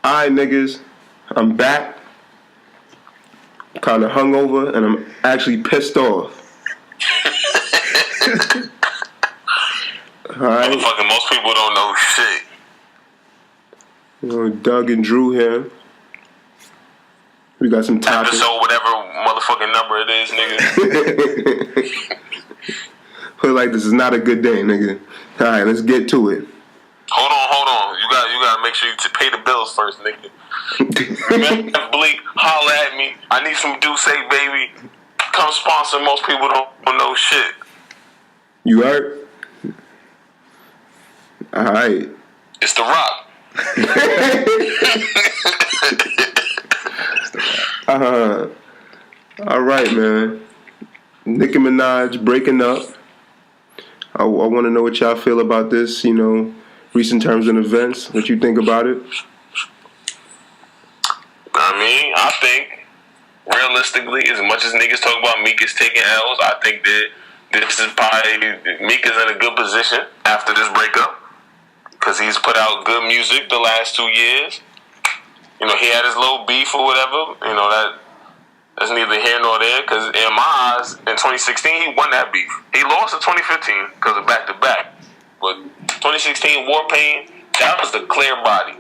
Alright, niggas, I'm back. Kind of hungover, and I'm actually pissed off. Alright. Motherfucking most people don't know shit. You know, Doug and Drew here. We got some topics. Episode, whatever motherfucking number it is, nigga. Feel like this is not a good day, nigga. Alright, let's get to it. Hold on. You gotta make sure you pay the bills first, nigga. Remember, Bleak, holla at me. I need some Douce, baby. Come sponsor. Most people don't know shit. You heard? Alright. It's The Rock. Alright, man. Nicki Minaj breaking up. I want to know what y'all feel about this, you know, recent terms and events. What you think about it? I think, realistically, as much as niggas talk about Meek is taking L's, I think that this is probably, Meek is in a good position after this breakup. Because he's put out good music the last 2 years. You know, he had his little beef or whatever. You know, that's neither here nor there. Because in my eyes, in 2016, he won that beef. He lost in 2015 because of back-to-back. But 2016 War Pain, that was the clear body.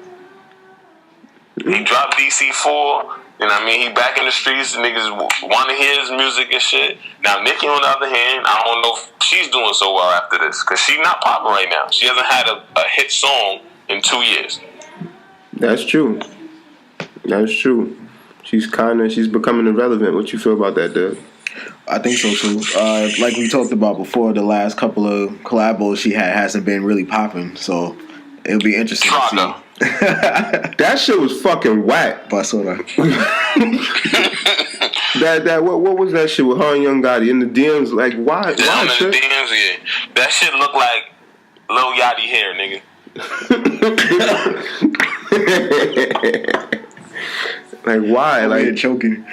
He dropped DC4. You know what I mean? He back in the streets. Niggas want to hear his music and shit. Now, Nicki, on the other hand, I don't know if she's doing so well after this. Because she's not popping right now. She hasn't had a hit song in 2 years. That's true. She's becoming irrelevant. What you feel about that, Deb? I think so too. Like we talked about before, the last couple of collabos she hasn't been really popping. So it'll be interesting to see. That shit was fucking whack. Basura. What was that shit with her and Young Gotti in the DMs? Like why? In the DMs, yeah. That shit looked like Lil Yachty hair, nigga. Like why? Like choking.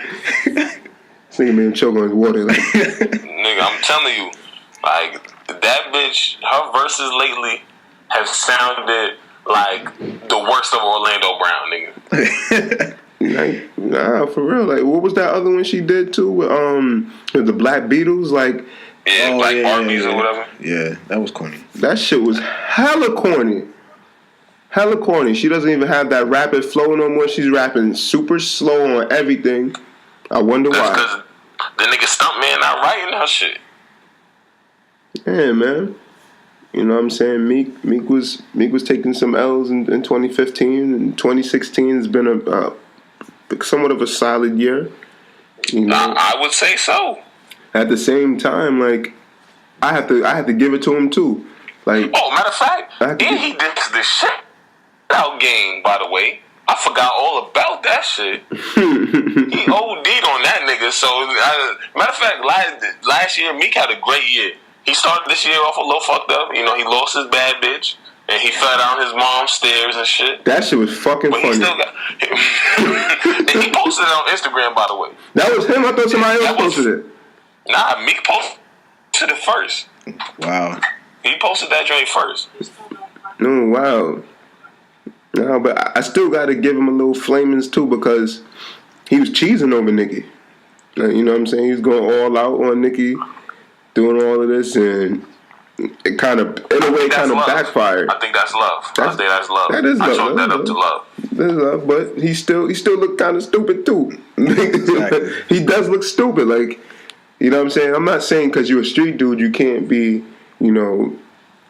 This nigga made him choke on his water. Like. Nigga, I'm telling you, like that bitch, her verses lately have sounded like the worst of Orlando Brown, nigga. Like, nah, for real. Like, what was that other one she did too with the Black Beatles? Like, Black Barbies or whatever. Yeah, that was corny. That shit was hella corny. Hella corny. She doesn't even have that rapid flow no more. She's rapping super slow on everything. I wonder why. That's because the nigga Stuntman not writing her shit. Yeah, man. You know what I'm saying? Meek was taking some L's in 2015, and 2016 has been a somewhat of a solid year. You know, I would say so. At the same time, like I have to give it to him too. Like, matter of fact, he did this shit out game. By the way, I forgot all about that shit. He OD'd on that nigga. So, matter of fact, last year Meek had a great year. He started this year off a little fucked up. You know, he lost his bad bitch. And he fell down his mom's stairs and shit. That shit was fucking funny. He still got, and he posted it on Instagram, by the way. That was him? I thought somebody else posted it. Nah, Meek posted it first. Wow. He posted that joint first. No, wow. No, but I still got to give him a little flamings too, because he was cheesing over Nicki. Like, you know what I'm saying? He was going all out on Nicki, doing all of this, and it kind of, in a way, kind of backfired. I think that's love. I think that's love. That is love. I chalk that up to love. That is love, but he still looked kind of stupid too. Exactly. He does look stupid. Like, you know what I'm saying? I'm not saying because you're a street dude you can't be, you know,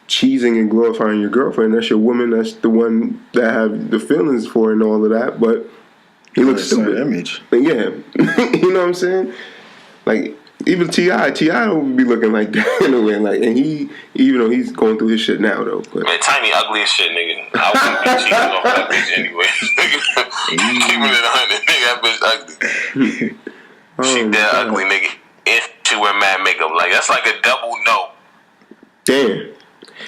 cheesing and glorifying your girlfriend. That's your woman. That's the one that have the feelings for and all of that. But he looks stupid. Image. But yeah, you know what I'm saying? Like, even T.I. don't be looking like that in a way. Like, and he, even though he's going through his shit now though. But. Man, Tiny ugly as shit, nigga. I wouldn't be cheating off that bitch anyway. Keeping it 100, nigga. That bitch ugly. She that ugly, nigga. And she wear mad makeup. Like, that's like a double no. Damn.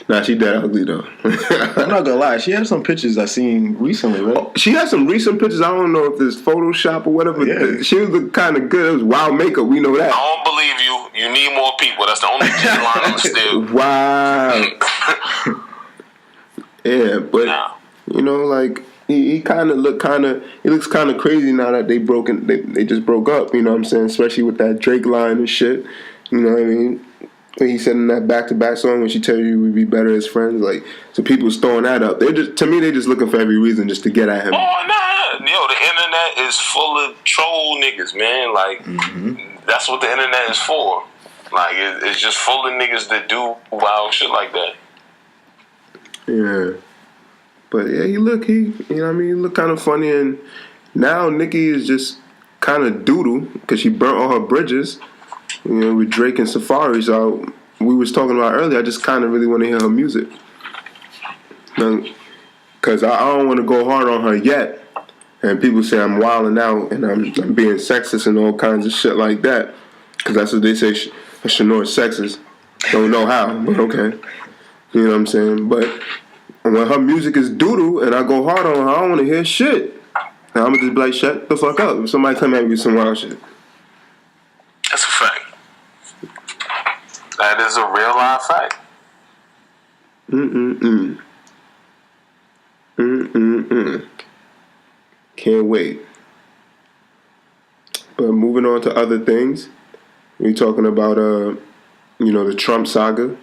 Nah, she that ugly though. I'm not gonna lie, she had some pictures I seen recently, right? Oh, she had some recent pictures. I don't know if it's Photoshop or whatever. Yeah. She looked kind of good. It was wild makeup. We know that. I don't believe you. You need more people. That's the only J line on still. Wow. Yeah, but you know, like he kind of looks kind of crazy now that they just broke up. You know what I'm saying? Especially with that Drake line and shit. You know what I mean? When he said in that back-to-back song, when she tell you we'd be better as friends, like, so people's throwing that up. They're just looking for every reason just to get at him. Oh nah, the internet is full of troll niggas, man. Like, that's what the internet is for. Like, it's just full of niggas that do wild shit like that. Yeah, but yeah, he look kind of funny, and now Nicki is just kind of doodle because she burnt all her bridges. You know, with Drake and Safari. So we was talking about earlier. I just kind of really want to hear her music, because I don't want to go hard on her yet. And people say I'm wilding out and I'm being sexist and all kinds of shit like that. Because that's what they say. Shanora's sexist. Don't know how, but okay. You know what I'm saying? But when her music is doodle and I go hard on her, I don't want to hear shit. And I'm gonna just be like, shut the fuck up. If somebody come at me with some wild shit. That's a fact. That is a real life fact. Can't wait. But moving on to other things, we're talking about the Trump saga.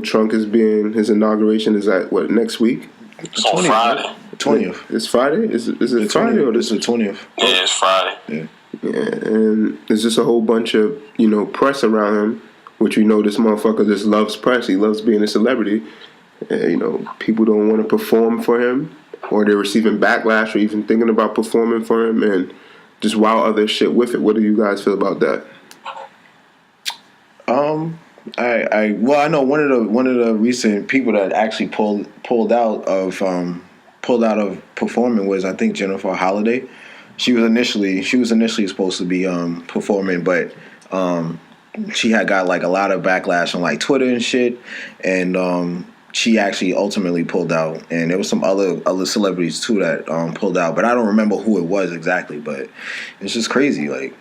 Trump his inauguration is at what, next week? It's on Friday. 20th. It's Friday? Is it Friday or this is the 20th? Yeah, it's Friday. Yeah. Yeah, and there's just a whole bunch of, press around him, which this motherfucker just loves press. He loves being a celebrity. And, people don't want to perform for him, or they're receiving backlash or even thinking about performing for him, and just wild other shit with it. What do you guys feel about that? I know one of the recent people that actually pulled out of performing was, I think, Jennifer Holliday. She was initially supposed to be performing, but she had got like a lot of backlash on like Twitter and shit, and she actually ultimately pulled out. And there was some other celebrities too that pulled out, but I don't remember who it was exactly. But it's just crazy, like.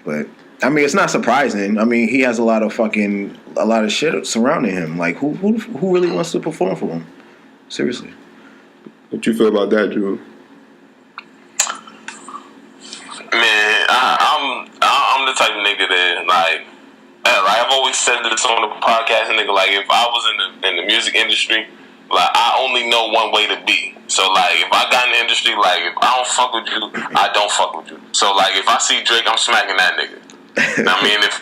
But I mean, it's not surprising. I mean, he has a lot of shit surrounding him. Like, who really wants to perform for him? Seriously. What you feel about that, Drew? Man, I'm the type of nigga that like I've always said this on the podcast, nigga. Like, if I was in the music industry, like, I only know one way to be. So like, if I got in the industry, like, if I don't fuck with you, I don't fuck with you. So like, if I see Drake, I'm smacking that nigga. I mean, if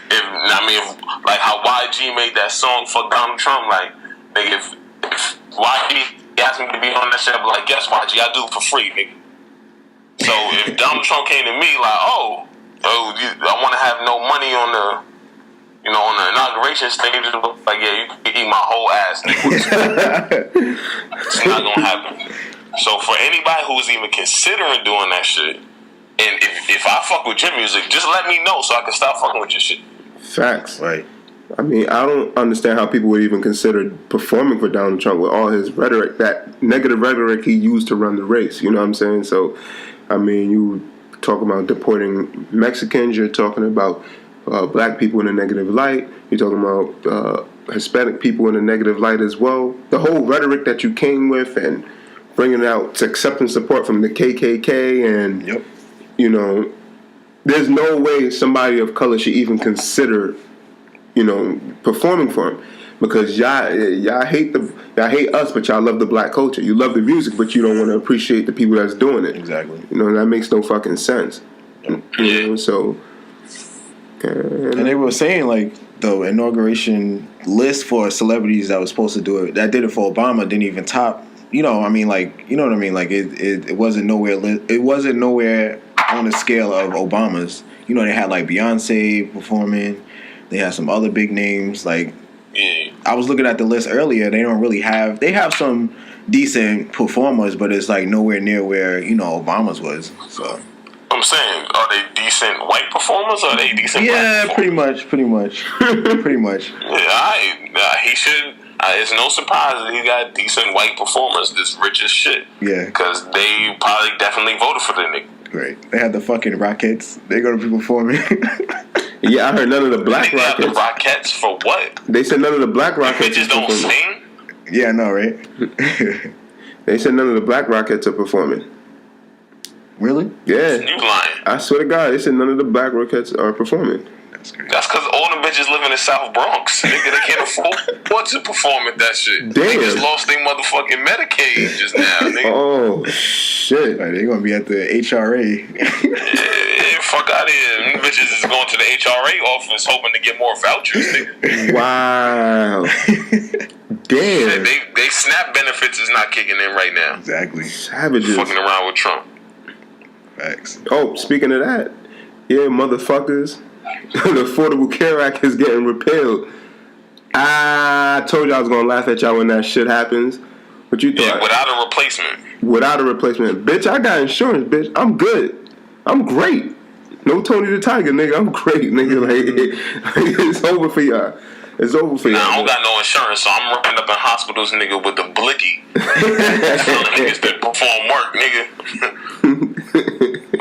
like how YG made that song for Donald Trump, like, nigga, if YG asked me to be on that shit, I'd be like, yes, YG, I do it for free, nigga. So if Donald Trump came to me like, I want to have no money on the inauguration stage, like, yeah, you can eat my whole ass, nigga. It's not gonna happen. So for anybody who's even considering doing that shit, and if I fuck with your music, just let me know so I can stop fucking with your shit. Facts. Right. I mean, I don't understand how people would even consider performing for Donald Trump with all his rhetoric, that negative rhetoric he used to run the race. You know what I'm saying? So, I mean, you talk about deporting Mexicans, you're talking about black people in a negative light, you're talking about Hispanic people in a negative light as well. The whole rhetoric that you came with and bringing out accepting support from the KKK and, yep. There's no way somebody of color should even consider, performing for him, because y'all hate us, but y'all love the black culture. You love the music, but you don't want to appreciate the people that's doing it. Exactly. That makes no fucking sense. So. And they were saying, like, the inauguration list for celebrities that was supposed to do it, that did it for Obama, didn't even top. Like, you know what I mean? Like, it wasn't nowhere. It wasn't nowhere on the scale of Obama's. They had like Beyonce performing. They had some other big names. Like, I was looking at the list earlier. They don't really have. They have some decent performers, but it's like nowhere near where Obama's was. So I'm saying, are they decent white performers, or are they decent? Yeah, black pretty much. Pretty much. Yeah, he should. It's no surprise that he got decent white performers. This rich as shit. Yeah, because they probably definitely voted for the nigga. Great. They had the fucking Rockettes. They're gonna be performing. Yeah, I heard none of the black Rockettes. The Rockettes for what? They said none of the black Rockettes. Bitches don't sing. Yeah, I know, right? They said none of the Black Rockets are performing. Really? Yeah. You lying. I swear to God, they said none of the Black Rockets are performing. That's crazy. That's because all the bitches live in the South Bronx. Nigga, they can't afford to perform at that shit. Damn. Niggas lost their motherfucking Medicaid just now, nigga. Oh, shit. Like, they're going to be at the HRA. Yeah, fuck out of here. Them bitches is going to the HRA office hoping to get more vouchers, nigga. Wow. Damn. They SNAP benefits is not kicking in right now. Exactly. Savages. Fucking around with Trump. Facts. Oh, speaking of that, yeah, motherfuckers, the Affordable Care Act is getting repealed. I told you I was gonna laugh at y'all when that shit happens. What you thought? Yeah, without a replacement. Without a replacement, bitch. I got insurance, bitch. I'm good. I'm great. No Tony the Tiger, nigga. I'm great, nigga. Like it's over for y'all. It's over for y'all. Nah, I don't got no insurance, so I'm running up in hospitals, nigga, with the blicky. Telling niggas to perform work, nigga.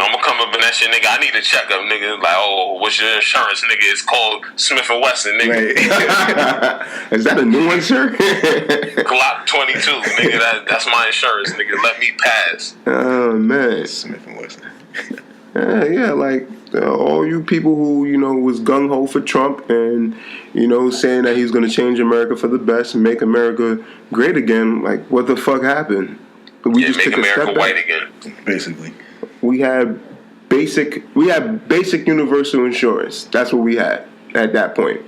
I'm gonna come up in that shit, nigga. I need a checkup, nigga. Like, oh, what's your insurance, nigga? It's called Smith & Wesson, nigga. Right. Is that a new one, sir? Glock 22, nigga. That's my insurance, nigga. Let me pass. Oh man. Smith & Wesson. Yeah, like all you people who was gung ho for Trump and saying that he's gonna change America for the best and make America great again. Like, what the fuck happened? We just make took a America step white back. again. Basically. We had basic universal insurance. That's what we had at that point.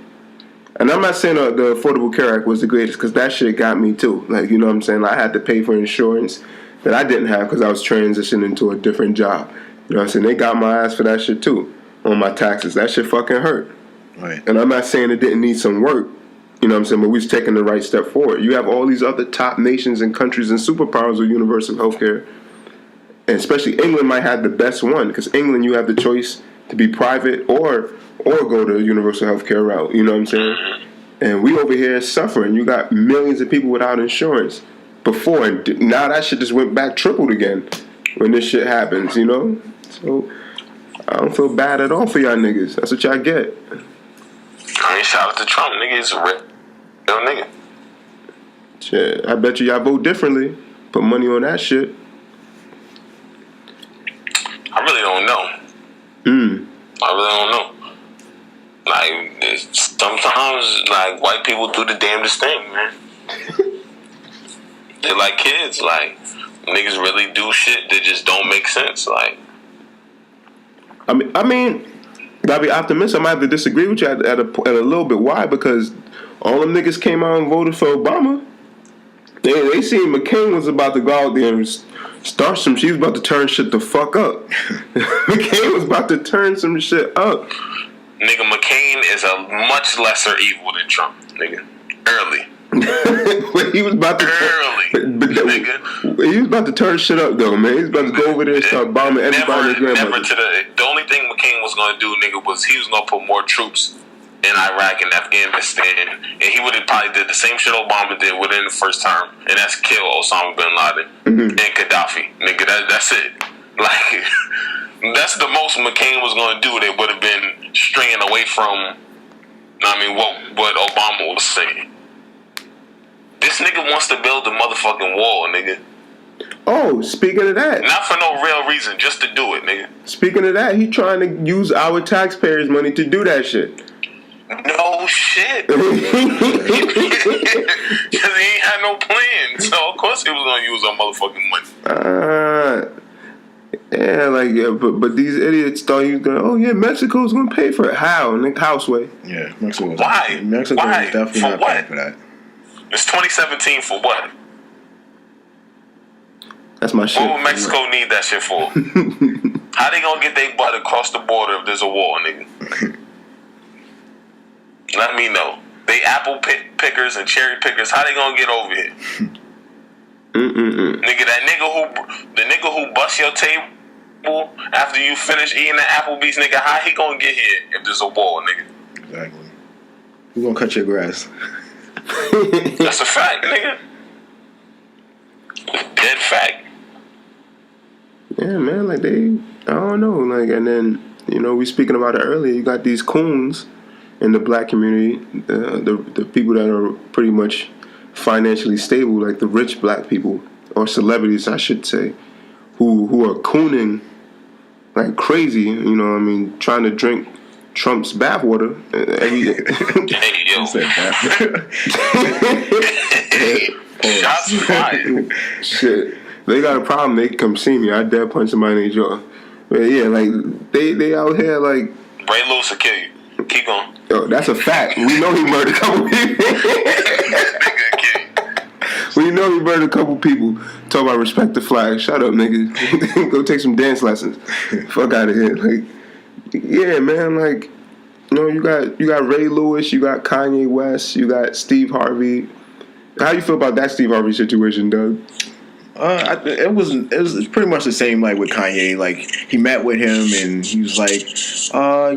And I'm not saying the Affordable Care Act was the greatest, because that shit got me too. Like, you know what I'm saying? I had to pay for insurance that I didn't have because I was transitioning into a different job. You know what I'm saying? They got my ass for that shit too on my taxes. That shit fucking hurt. Right. And I'm not saying it didn't need some work. You know what I'm saying? But we was taking the right step forward. You have all these other top nations and countries and superpowers with universal health care. And especially England might have the best one, because England, you have the choice to be private or go to universal health care route. You know what I'm saying? And we over here suffering. You got millions of people without insurance before, and now that shit just went back tripled again when this shit happens, So I don't feel bad at all for y'all niggas. That's what y'all get. I mean, shout out to Trump, nigga. He's a real nigga. Shit, I bet y'all vote differently. Put money on that shit. I really don't know. I really don't know. Like, sometimes, like, white people do the damnedest thing, man. They're like kids. Like, niggas really do shit that just don't make sense. Like, I mean, gotta be optimistic. I might have to disagree with you at a little bit. Why? Because all them niggas came out and voted for Obama. They seen McCain was about to go out there and start some. She was about to turn shit the fuck up. McCain was about to turn some shit up. nigga, McCain is a much lesser evil than Trump, nigga. Early. He was about to nigga. He was about to turn shit up though, man. He was about to go over there and start bombing everybody. The only thing McCain was gonna do, nigga, was he was gonna put more troops in Iraq and Afghanistan, and he would have probably did the same shit Obama did within the first term, and that's kill Osama bin Laden and Gaddafi, nigga. That's it. Like, that's the most McCain was gonna do. That would have been straying away from, what Obama was saying. This nigga wants to build a motherfucking wall, nigga. Oh, speaking of that. Not for no real reason, just to do it, nigga. Speaking of that, he trying to use our taxpayers' money to do that shit. No shit. Because he ain't had no plan. So, of course, he was going to use our motherfucking money. But these idiots thought he was going to, oh, yeah, Mexico's going to pay for it. How? Nick Houseway. Yeah, Mexico was. Why? Mexico Why? was definitely For not what? paying for that. It's 2017 for what? That's my shit. What would Mexico need that shit for? How they going to get their butt across the border if there's a war, nigga? Let me know. They apple pickers and cherry pickers. How they gonna get over here? Nigga, the nigga who bust your table after you finish eating the Applebee's, nigga, how he gonna get here if there's a war, nigga? Exactly. Who gonna cut your grass? That's a fact, nigga. Dead fact. Yeah, man, like I don't know, like, and then, we speaking about it earlier, you got these coons in the black community, the people that are pretty much financially stable, like the rich black people, or celebrities, I should say, who are cooning like crazy. You know what I mean? Trying to drink Trump's bathwater every day. Hey, yo. Said bathwater. Shots fired. Shit. They got a problem, they can come see me. I dare punch somebody in their jaw. But yeah, like they out here like Ray Lewis will kill you. Keep going. Yo, that's a fact. We know he murdered a couple people. Nigga kill you. We know he murdered a couple people. Talk about respect the flag. Shut up, nigga. Go take some dance lessons. Fuck out of here. Like, yeah, man. Like, you know, you got Ray Lewis, you got Kanye West, you got Steve Harvey. How you feel about that Steve Harvey situation, Doug? It was pretty much the same like with Kanye. Like he met with him and he was like,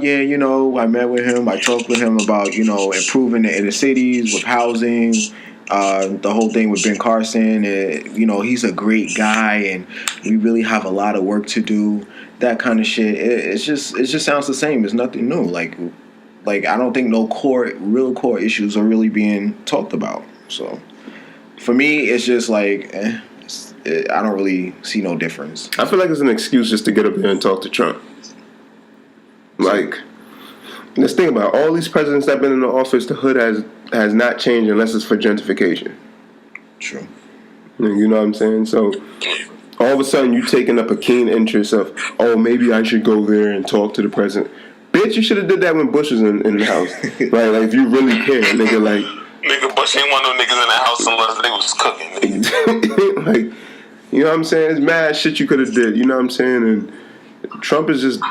yeah, you know, I met with him. I talked with him about, you know, improving the inner cities with housing. The whole thing with Ben Carson, you know, he's a great guy, and we really have a lot of work to do. That kind of shit. It just sounds the same. It's nothing new. Like I don't think no real core issues are really being talked about. So for me, it's just like I don't really see no difference. I feel like it's an excuse just to get up there and talk to Trump. Like, let's think about it. All these presidents that have been in the office, the hood has not changed unless it's for gentrification. True. You know what I'm saying? So all of a sudden you taking up a keen interest of, oh, maybe I should go there and talk to the president. Bitch, you should have did that when Bush was in the house. Right? Like, if you really care, nigga, like... Nigga, Bush ain't want no niggas in the house unless they was cooking, nigga. Like, you know what I'm saying? It's mad shit you could have did. You know what I'm saying? And Trump is just,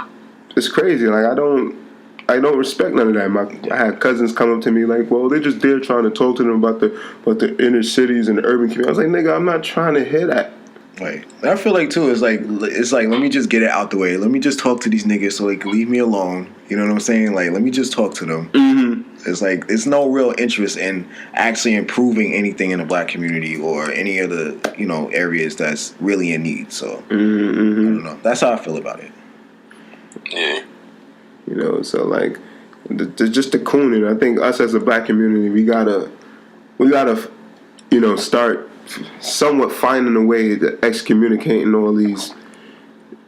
it's crazy. Like, I don't respect none of that. I had cousins come up to me like, well, they're just there trying to talk to them about the inner cities and the urban community. I was like, nigga, I'm not trying to hear that. Like, I feel like too, it's like let me just get it out the way. Let me just talk to these niggas so they can leave me alone. You know what I'm saying? Like, let me just talk to them. Mm-hmm. It's like there's no real interest in actually improving anything in the black community or any of the, you know, areas that's really in need. So I don't know. That's how I feel about it. Yeah. You know, so like just the cooning. I think us as a black community, we gotta, you know, start somewhat finding a way to excommunicating all these,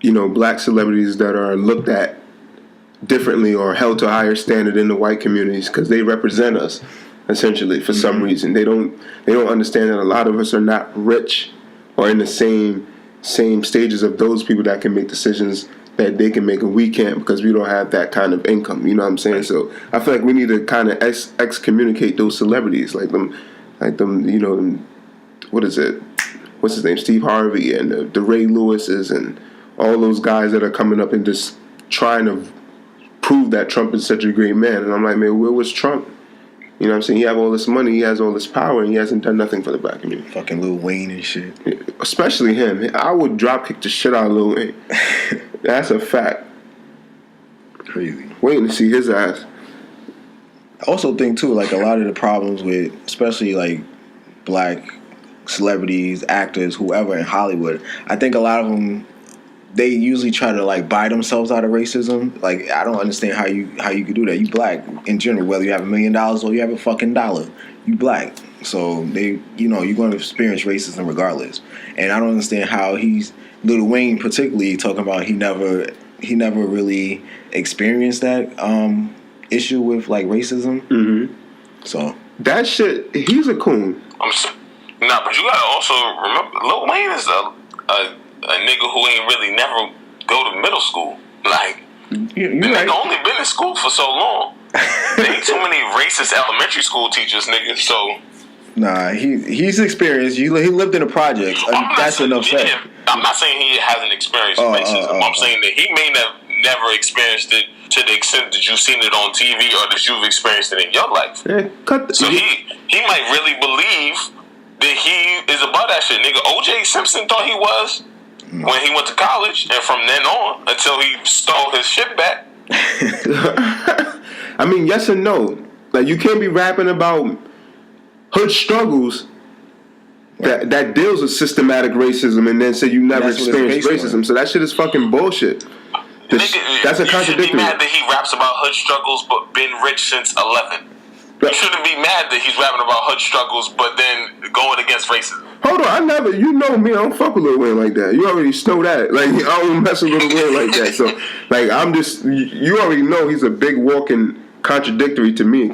you know, black celebrities that are looked at differently or held to a higher standard in the white communities because they represent us essentially for some reason. They don't understand that a lot of us are not rich or in the same stages of those people that can make decisions that they can make and we can't because we don't have that kind of income. You know what I'm saying? So I feel like we need to kind of excommunicate those celebrities like them, you know, them, what is it? What's his name? Steve Harvey and the Ray Lewises and all those guys that are coming up and just trying to prove that Trump is such a great man. And I'm like, man, where was Trump? You know what I'm saying? He have all this money, he has all this power, and he hasn't done nothing for the black community. Fucking Lil Wayne and shit. Especially him. I would drop kick the shit out of Lil Wayne. That's a fact. Crazy. Waiting to see his ass. I also think too, like a lot of the problems with, especially like black celebrities, actors, whoever in Hollywood, I think a lot of them, they usually try to like buy themselves out of racism. Like, I don't understand how you could do that. You black in general, whether you have $1 million or you have a fucking dollar, you black. So they, you know, you're going to experience racism regardless. And I don't understand how Lil Wayne particularly talking about he never really experienced that issue with like racism. Mm-hmm. So that shit, he's a coon. Nah, but you gotta also remember, Lil Wayne is a nigga who ain't really never go to middle school. Like, the nigga only been in school for so long. There ain't too many racist elementary school teachers, nigga. So nah, he's experienced. He lived in the projects. That's enough said. I'm not saying he hasn't experienced racism. I'm saying that he may have never experienced it to the extent that you've seen it on TV or that you've experienced it in your life. Yeah, so he might really believe that he is above that shit. Nigga, O.J. Simpson thought he was when he went to college, and from then on until he stole his shit back. I mean, yes and no. Like, you can't be rapping about hood struggles that deals with systematic racism and then say you never experienced racism. So that shit is fucking bullshit. That's a contradictory. You should be mad that he raps about hood struggles but been rich since 11. You shouldn't be mad that he's rapping about hood struggles but then going against racism. Hold on, I never. You know me, I don't fuck with Lil Wayne like that. You already know that. Like I don't mess with Lil Wayne like that. So like I'm just. You already know he's a big walking contradiction to me.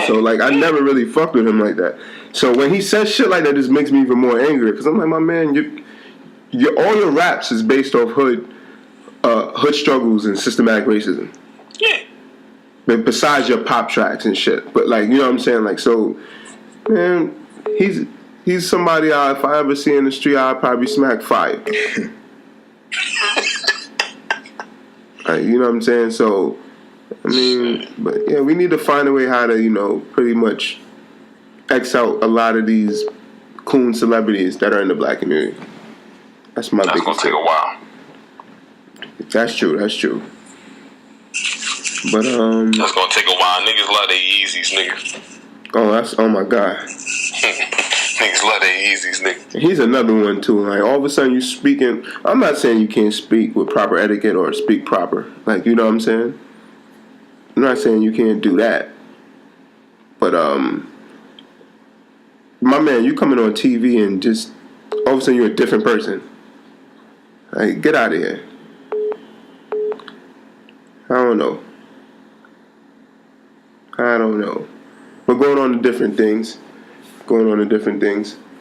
So like I never really fucked with him like that. So when he says shit like that, it just makes me even more angry because I'm like, my man, all your raps is based off hood struggles and systematic racism. Yeah. But besides your pop tracks and shit, but like you know what I'm saying, like so, man, he's somebody if I ever see in the street, I'd probably smack fire. Like, you know what I'm saying? So, I mean, but yeah, we need to find a way how to pretty much X out a lot of these coon celebrities that are in the black community. That's my biggest. That's gonna take a while. That's true. But that's gonna take a while. Niggas love their Yeezys, nigga. Oh my god. Niggas love their Yeezys, nigga. He's another one too. Like all of a sudden you speaking. I'm not saying you can't speak with proper etiquette or speak proper. Like you know what I'm saying. I'm not saying you can't do that. But my man, you coming on TV and just all of a sudden you're a different person. Like get out of here. I don't know. We're going on to different things.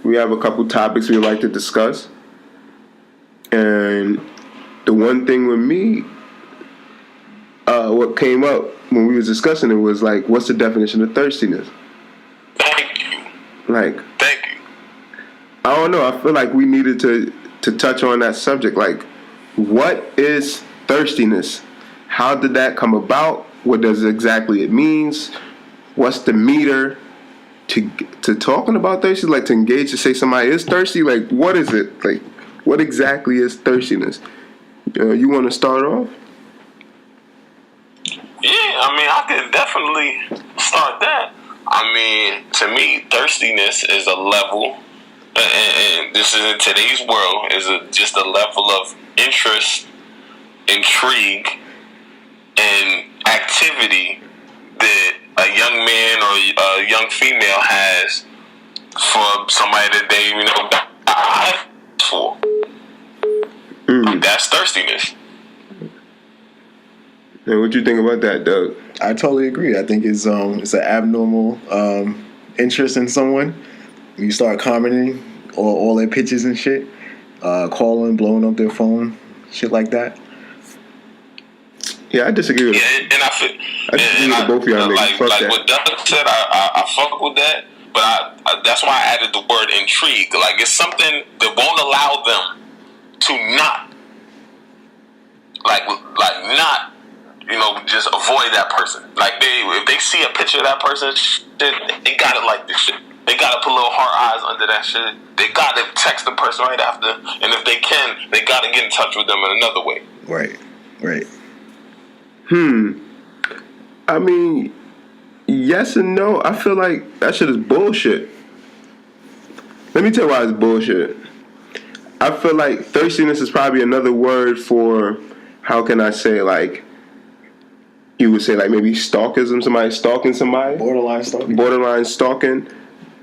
We have a couple topics we'd like to discuss. And the one thing with me, what came up when we was discussing it was like, what's the definition of thirstiness? Thank you. Like, thank you. I don't know. I feel like we needed to touch on that subject. Like, what is thirstiness? How did that come about? What does exactly it means? What's the meter to talking about thirsty? Like to engage to say somebody is thirsty? Like what is it? Like what exactly is thirstiness? You want to start off? Yeah, I mean I could definitely start that. I mean to me, thirstiness is a level, and this is in today's world, is just a level of interest, intrigue, and activity that a young man or a young female has for somebody that they die for. That's thirstiness. And what you think about that, Doug? I totally agree. I think it's an abnormal interest in someone. You start commenting all their pictures and shit, calling, blowing up their phone, shit like that. Yeah, I disagree with that. And I feel, with both of y'all niggas. Like what Doug said, I fuck with that, but I that's why I added the word intrigue. Like it's something that won't allow them to not not just avoid that person. Like if they see a picture of that person, they gotta like this shit. They gotta put little heart eyes under that shit. They gotta text the person right after, and if they can, they gotta get in touch with them in another way. Right. I mean, yes and no. I feel like that shit is bullshit. Let me tell you why it's bullshit. I feel like thirstiness is probably another word for, how can I say, like, you would say like maybe stalkism, somebody stalking somebody. Borderline stalking.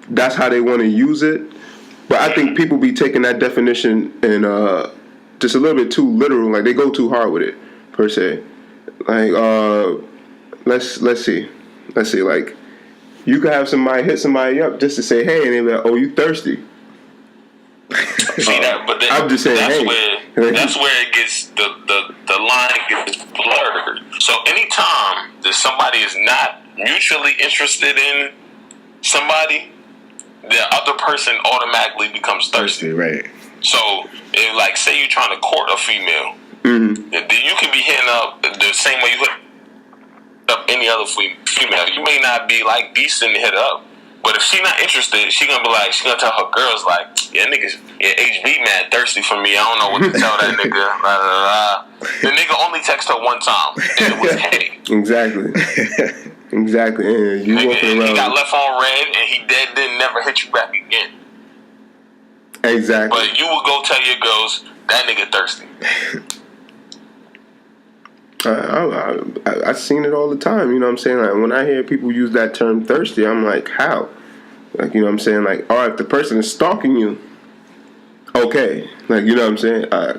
That's how they want to use it. But I think people be taking that definition and just a little bit too literal. Like they go too hard with it, per se. Like, let's see. Like, you could have somebody hit somebody up just to say, hey, and they be like, oh, you thirsty. See that, but I'm just saying, that's hey. That's where it gets the line gets blurred. So anytime that somebody is not mutually interested in somebody, the other person automatically becomes thirsty. Right. So if like say you're trying to court a female, you can be hitting up the same way you hit up any other female. You may not be like decent to hit up, but if she not interested, she gonna tell her girls like, HB man thirsty for me. I don't know what to tell that nigga. Blah, blah, blah. The nigga only text her one time, and it was hey. Exactly. And you walking around. He got left on red, and he didn't never hit you back again. Exactly. But you would go tell your girls that nigga thirsty. I've seen it all the time. You know what I'm saying? Like when I hear people use that term thirsty, I'm like, how? Like, you know what I'm saying? Like, all right, if the person is stalking you, okay. Like, you know what I'm saying? I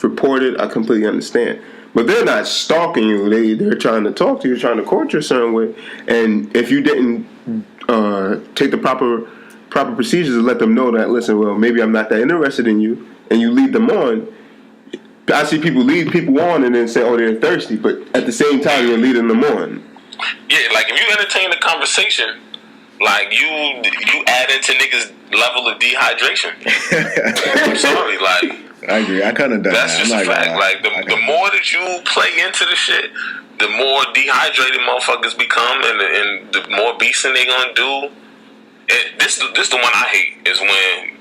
report it, I completely understand. But they're not stalking you. They're trying to talk to you, trying to court you a certain way. And if you didn't take the proper procedures to let them know that, listen, well, maybe I'm not that interested in you, and you lead them on. I see people lead people on and then say, oh, they're thirsty. But at the same time, you're leading them on. Yeah, like if you entertain the conversation, like you add into niggas' level of dehydration. I'm sorry, like I agree. I kind of done that's that. just a fact. Like the more that you play into the shit, the more dehydrated motherfuckers become, and the more beasting they gonna do. This the one I hate is when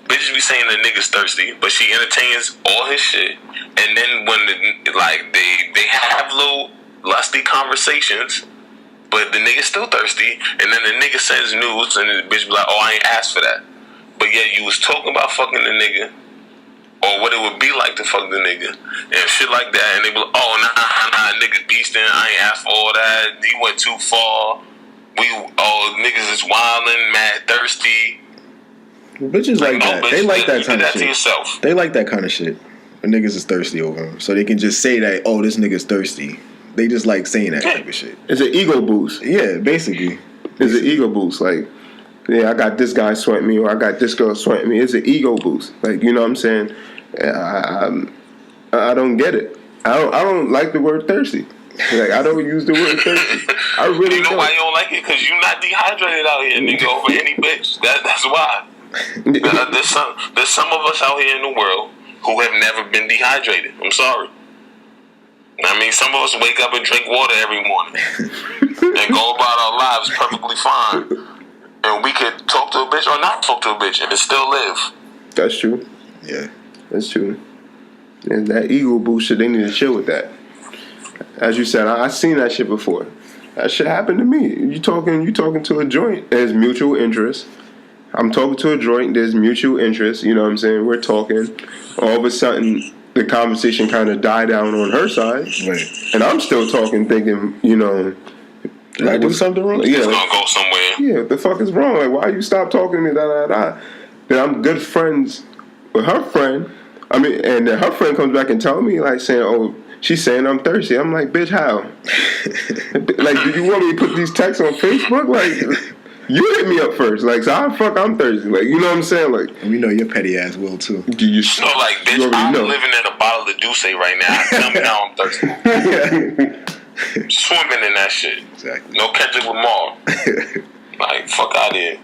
bitches be saying the nigga's thirsty, but she entertains all his shit, and then when they have little lusty conversations. But the nigga still thirsty, and then the nigga sends news, and the bitch be like, "Oh, I ain't asked for that." But yet you was talking about fucking the nigga, or what it would be like to fuck the nigga, and shit like that. And they be like, "Oh, nah, nigga beastin'. I ain't asked for all that. He went too far. Niggas is wildin', mad thirsty." Bitches like that. Bitch, they like that kind of shit. To yourself. They like that kind of shit. When niggas is thirsty over them, so they can just say that, "Oh, this nigga's thirsty." They just like saying that type of shit. It's an ego boost. Yeah, basically. It's an ego boost. Like, yeah, I got this guy sweating me, or I got this girl sweating me. It's an ego boost. Like, you know what I'm saying? I don't get it. I don't like the word thirsty. Like, I don't use the word thirsty. I really don't. You know why you don't like it? Because you're not dehydrated out here, nigga, over any bitch. That's why. There's some of us out here in the world who have never been dehydrated. I'm sorry. I mean, some of us wake up and drink water every morning and go about our lives perfectly fine. And we could talk to a bitch or not talk to a bitch and still live. That's true. Yeah. That's true. And that ego boost shit, they need to chill with that. As you said, I seen that shit before. That shit happened to me. You talking to a joint, there's mutual interest. I'm talking to a joint, there's mutual interest. You know what I'm saying? We're talking. All of a sudden, the conversation kind of died down on her side, right? And I'm still talking, thinking, you know, did I do something wrong? Yeah, it's gonna go somewhere. Yeah, what the fuck is wrong? Like, why you stop talking to me? Then I'm good friends with her friend. I mean, and then her friend comes back and tell me, like, saying, "Oh, she's saying I'm thirsty." I'm like, "Bitch, how? Like, do you want me to put these texts on Facebook? Like, you hit me up first. Like, so how the fuck I'm thirsty? Like, you know what I'm saying? Like, we know your petty ass will too. Do you? So, like, bitch, I'm living in a bottle of Douce right now. Tell me how I'm thirsty. Swimming in that shit. Exactly. No Kendrick Lamar. Like, fuck out of here.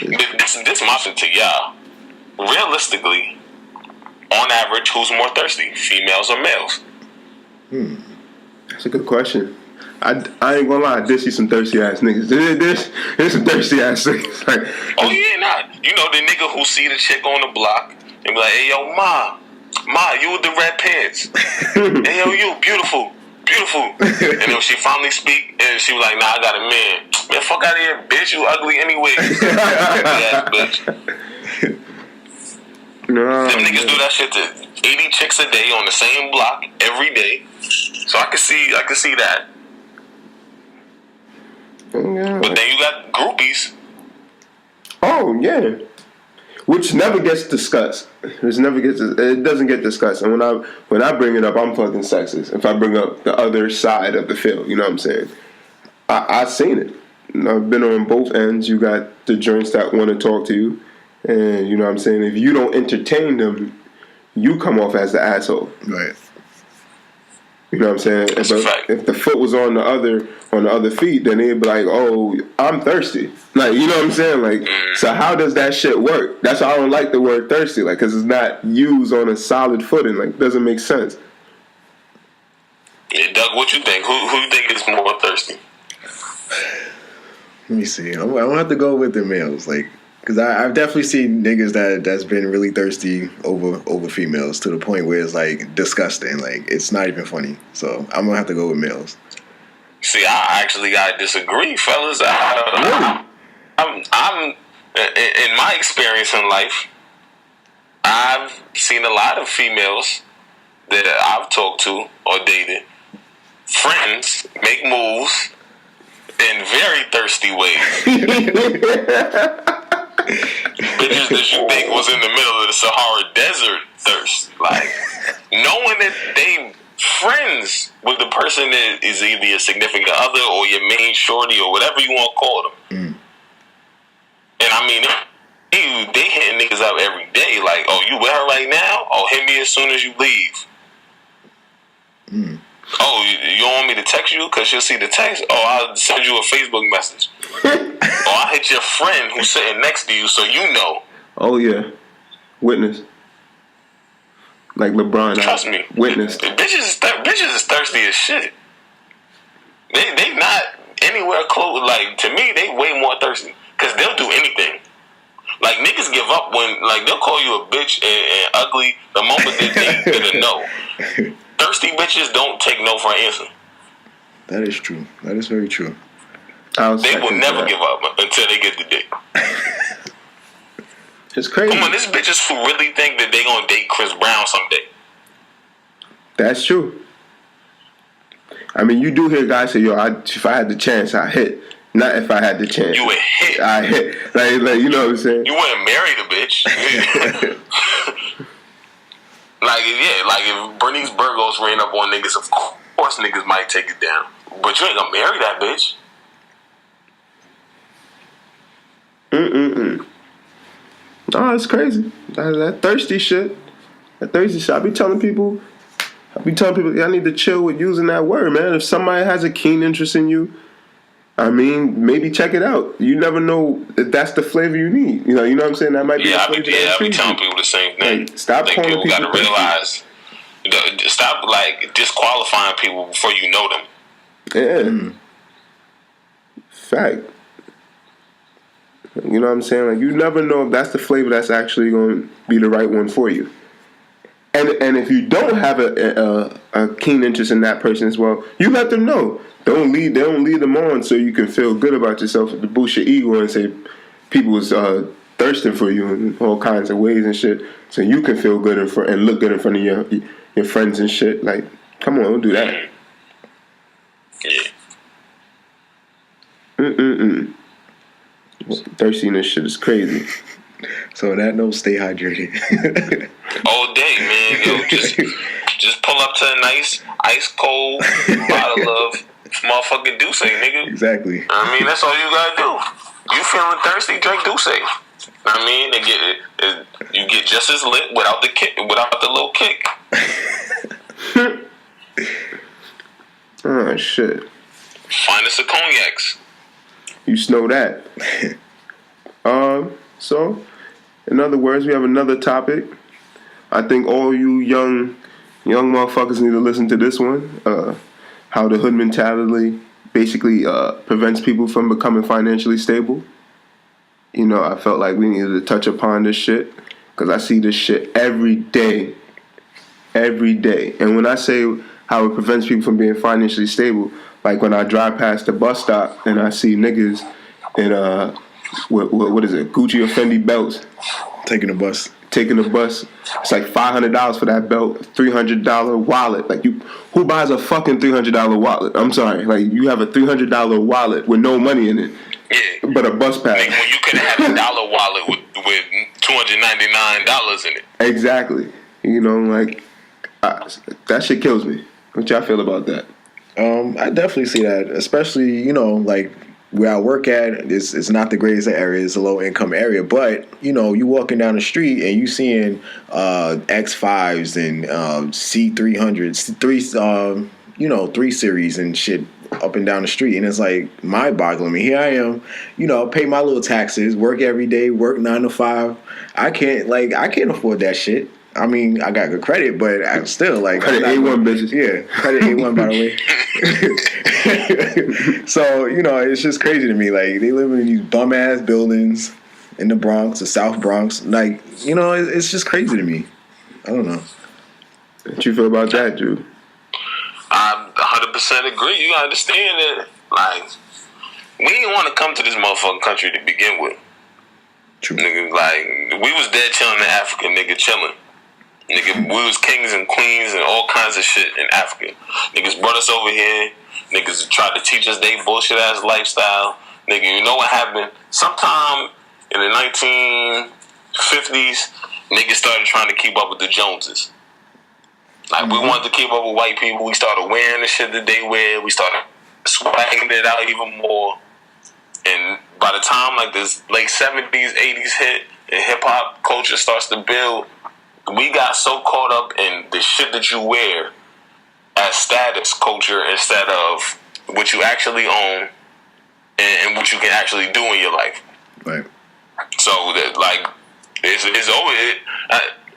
This my shit to y'all. Realistically, on average, who's more thirsty, females or males? That's a good question. I ain't gonna lie, I did see some thirsty ass niggas. There's some thirsty ass niggas. Like, oh yeah, not. You know the nigga who see the chick on the block and be like, "Hey yo, ma, you with the red pants? Hey yo, you beautiful." And then she finally speak, and she was like, "Nah, I got a man. Man, fuck out of here, bitch. You ugly anyway." Ass bitch. No, them niggas do that shit to 80 chicks a day on the same block every day. So I can see that. Yeah. But then you got groupies. Oh yeah, which never gets discussed. It doesn't get discussed. And when I bring it up, I'm fucking sexist. If I bring up the other side of the field, you know what I'm saying? I've seen it. I've been on both ends. You got the joints that want to talk to you, and you know what I'm saying. If you don't entertain them, you come off as the asshole. Right. You know what I'm saying? If the foot was on the other feet, then they'd be like, "Oh, I'm thirsty." Like, you know what I'm saying? Like, so how does that shit work? That's why I don't like the word thirsty, like, because it's not used on a solid footing. Like, it doesn't make sense. Yeah, Doug, what you think? Who you think is more thirsty? Let me see. I'm gonna have to go with the males, like, because I've definitely seen niggas that's been really thirsty over females to the point where it's like disgusting, like it's not even funny. So I'm gonna have to go with males. See, I actually gotta disagree, fellas. I'm in my experience in life, I've seen a lot of females that I've talked to or dated, friends make moves in very thirsty ways. Bitches that you think was in the middle of the Sahara Desert thirst. Like, knowing that they friends with the person that is either your significant other or your main shorty or whatever you want to call them. And I mean, they hitting niggas up every day. Like, oh, you with her right now? Oh, hit me as soon as you leave. Oh, you don't want me to text you? Because she'll see the text. Oh, I'll send you a Facebook message. Oh, I'll hit your friend who's sitting next to you so you know. Oh, yeah. Witness. Like LeBron. Trust me. Witness. Bitches is thirsty as shit. They not anywhere close. Like, to me, they way more thirsty. Because they'll do anything. Like, niggas give up when, like, they'll call you a bitch and ugly the moment that they get a no. Thirsty bitches don't take no for an answer. That is true. That is very true. They will never give up until they get the dick. It's crazy. Come on, there's bitches who really think that they gonna date Chris Brown someday. That's true. I mean, you do hear guys say, yo, if I had the chance, I hit. Not if I had the chance. You would hit. I hit. Like, you know what I'm saying? You wouldn't marry the bitch. Like if Bernice Burgos ran up on niggas, of course niggas might take it down. But you ain't gonna marry that bitch. Oh, it's crazy. That thirsty shit. I be telling people, y'all need to chill with using that word, man. If somebody has a keen interest in you, I mean, maybe check it out. You never know if that's the flavor you need. You know what I'm saying? That might be the flavor I be telling people the same thing. Like, stop calling people gotta realize. Stop like disqualifying people before you know them. Yeah. Fact. You know what I'm saying? Like, you never know if that's the flavor that's actually going to be the right one for you. And if you don't have a keen interest in that person as well, you let them know. Don't lead them on so you can feel good about yourself to boost your ego and say people was thirsting for you in all kinds of ways and shit, so you can feel good and look good in front of your friends and shit. Like, come on, don't do that. Yeah. Thirstiness shit is crazy. So on that note, stay hydrated. All day, man. Yo, just pull up to a nice ice cold bottle of motherfucking Douce, nigga. Exactly. I mean, that's all you gotta do. You feeling thirsty? Drink Douce. I mean, you get just as lit without the kick, without the little kick. Oh shit. Find us a cognacs. You know that. So, in other words, we have another topic. I think all you young motherfuckers need to listen to this one. How the hood mentality basically prevents people from becoming financially stable. You know, I felt like we needed to touch upon this shit because I see this shit every day. Every day. And when I say how it prevents people from being financially stable, like when I drive past the bus stop and I see niggas in what is it, Gucci or Fendi belts, taking the bus. It's like $500 for that belt, $300 wallet. Like, who buys a fucking $300 wallet? I'm sorry, like, you have a $300 wallet with no money in it, but a bus pass. Like when you could have had a dollar wallet with $299 in it. Exactly. You know, like, that shit kills me. What y'all feel about that? I definitely see that, especially, you know, like where I work at, it's not the greatest of areas, it's a low income area, but you know, you walking down the street and you seeing X5s and C300s, 3 series and shit up and down the street, and it's like mind-boggling. I mean, here I am, you know, pay my little taxes, work every day, work 9 to 5. I can't afford that shit. I mean, I got good credit, but I'm still like credit A1 bitches. Yeah, credit A1 by the way. So, you know, it's just crazy to me. Like, they live in these bum ass buildings in the Bronx, the South Bronx. Like, you know, it's just crazy to me. I don't know. What you feel about that, Drew? I 100% agree. You gotta understand that, like, we didn't want to come to this motherfucking country to begin with. True. Nigga, like, we was dead chilling in Africa, nigga, chilling. Nigga, we was kings and queens and all kinds of shit in Africa. Niggas brought us over here, Niggas tried to teach us they bullshit ass lifestyle. Nigga, you know what happened? Sometime in the 1950s, niggas started trying to keep up with the Joneses. Like, we wanted to keep up with white people. We started wearing the shit that they wear. We started swagging it out even more. And by the time, like, this late 70s, 80s hit, and hip-hop culture starts to build, we got so caught up in the shit that you wear as status culture instead of what you actually own and what you can actually do in your life. Right. So that, like, it's always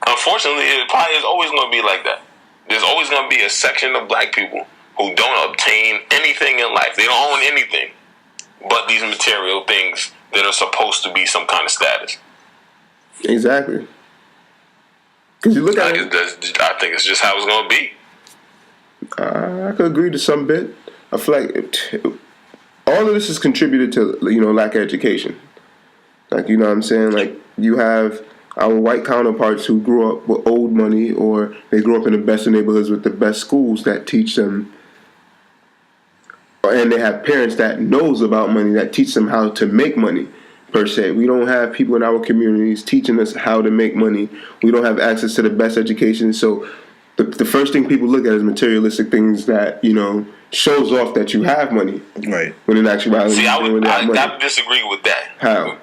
unfortunately it probably is always going to be like that. There's always going to be a section of black people who don't obtain anything in life. They don't own anything but these material things that are supposed to be some kind of status. Exactly. Because you look at it, I think it's just how it's going to be. I could agree to some bit. I feel like all of this has contributed to, lack of education. Like, you know what I'm saying? Like, you have our white counterparts who grew up with old money, or they grew up in the best of neighborhoods with the best schools that teach them, and they have parents that knows about money that teach them how to make money, per se. We don't have people in our communities teaching us how to make money. We don't have access to the best education. So the first thing people look at is materialistic things that, shows off that you have money. Right. When in actuality, see, I disagree with that. How?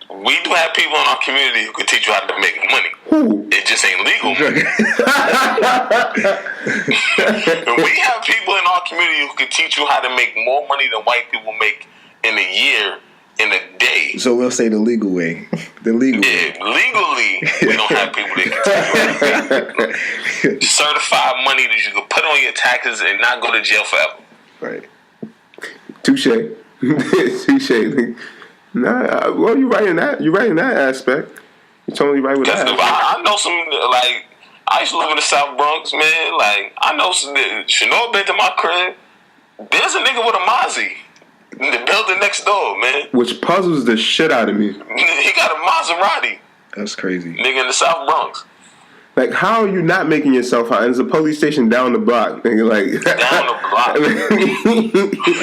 We do have people in our community who can teach you how to make money. Who? It just ain't legal. And we have people in our community who can teach you how to make more money than white people make in a year, in a day. So we'll say the legal way. The legal way. Legally, we don't have people that can teach you. Certified money that you can put on your taxes and not go to jail forever. Right. Touche. Touche. Nah, well, you're right in that. You're right in that aspect. You're totally right with that. I know some, like, I used to live in the South Bronx, man. Like, I know some, Chanel been to my crib. There's a nigga with a Mozzie in the building next door, man. Which puzzles the shit out of me. He got a Maserati. That's crazy. Nigga in the South Bronx. Like, how are you not making yourself out? There's a police station down the block. Nigga, like, down the block.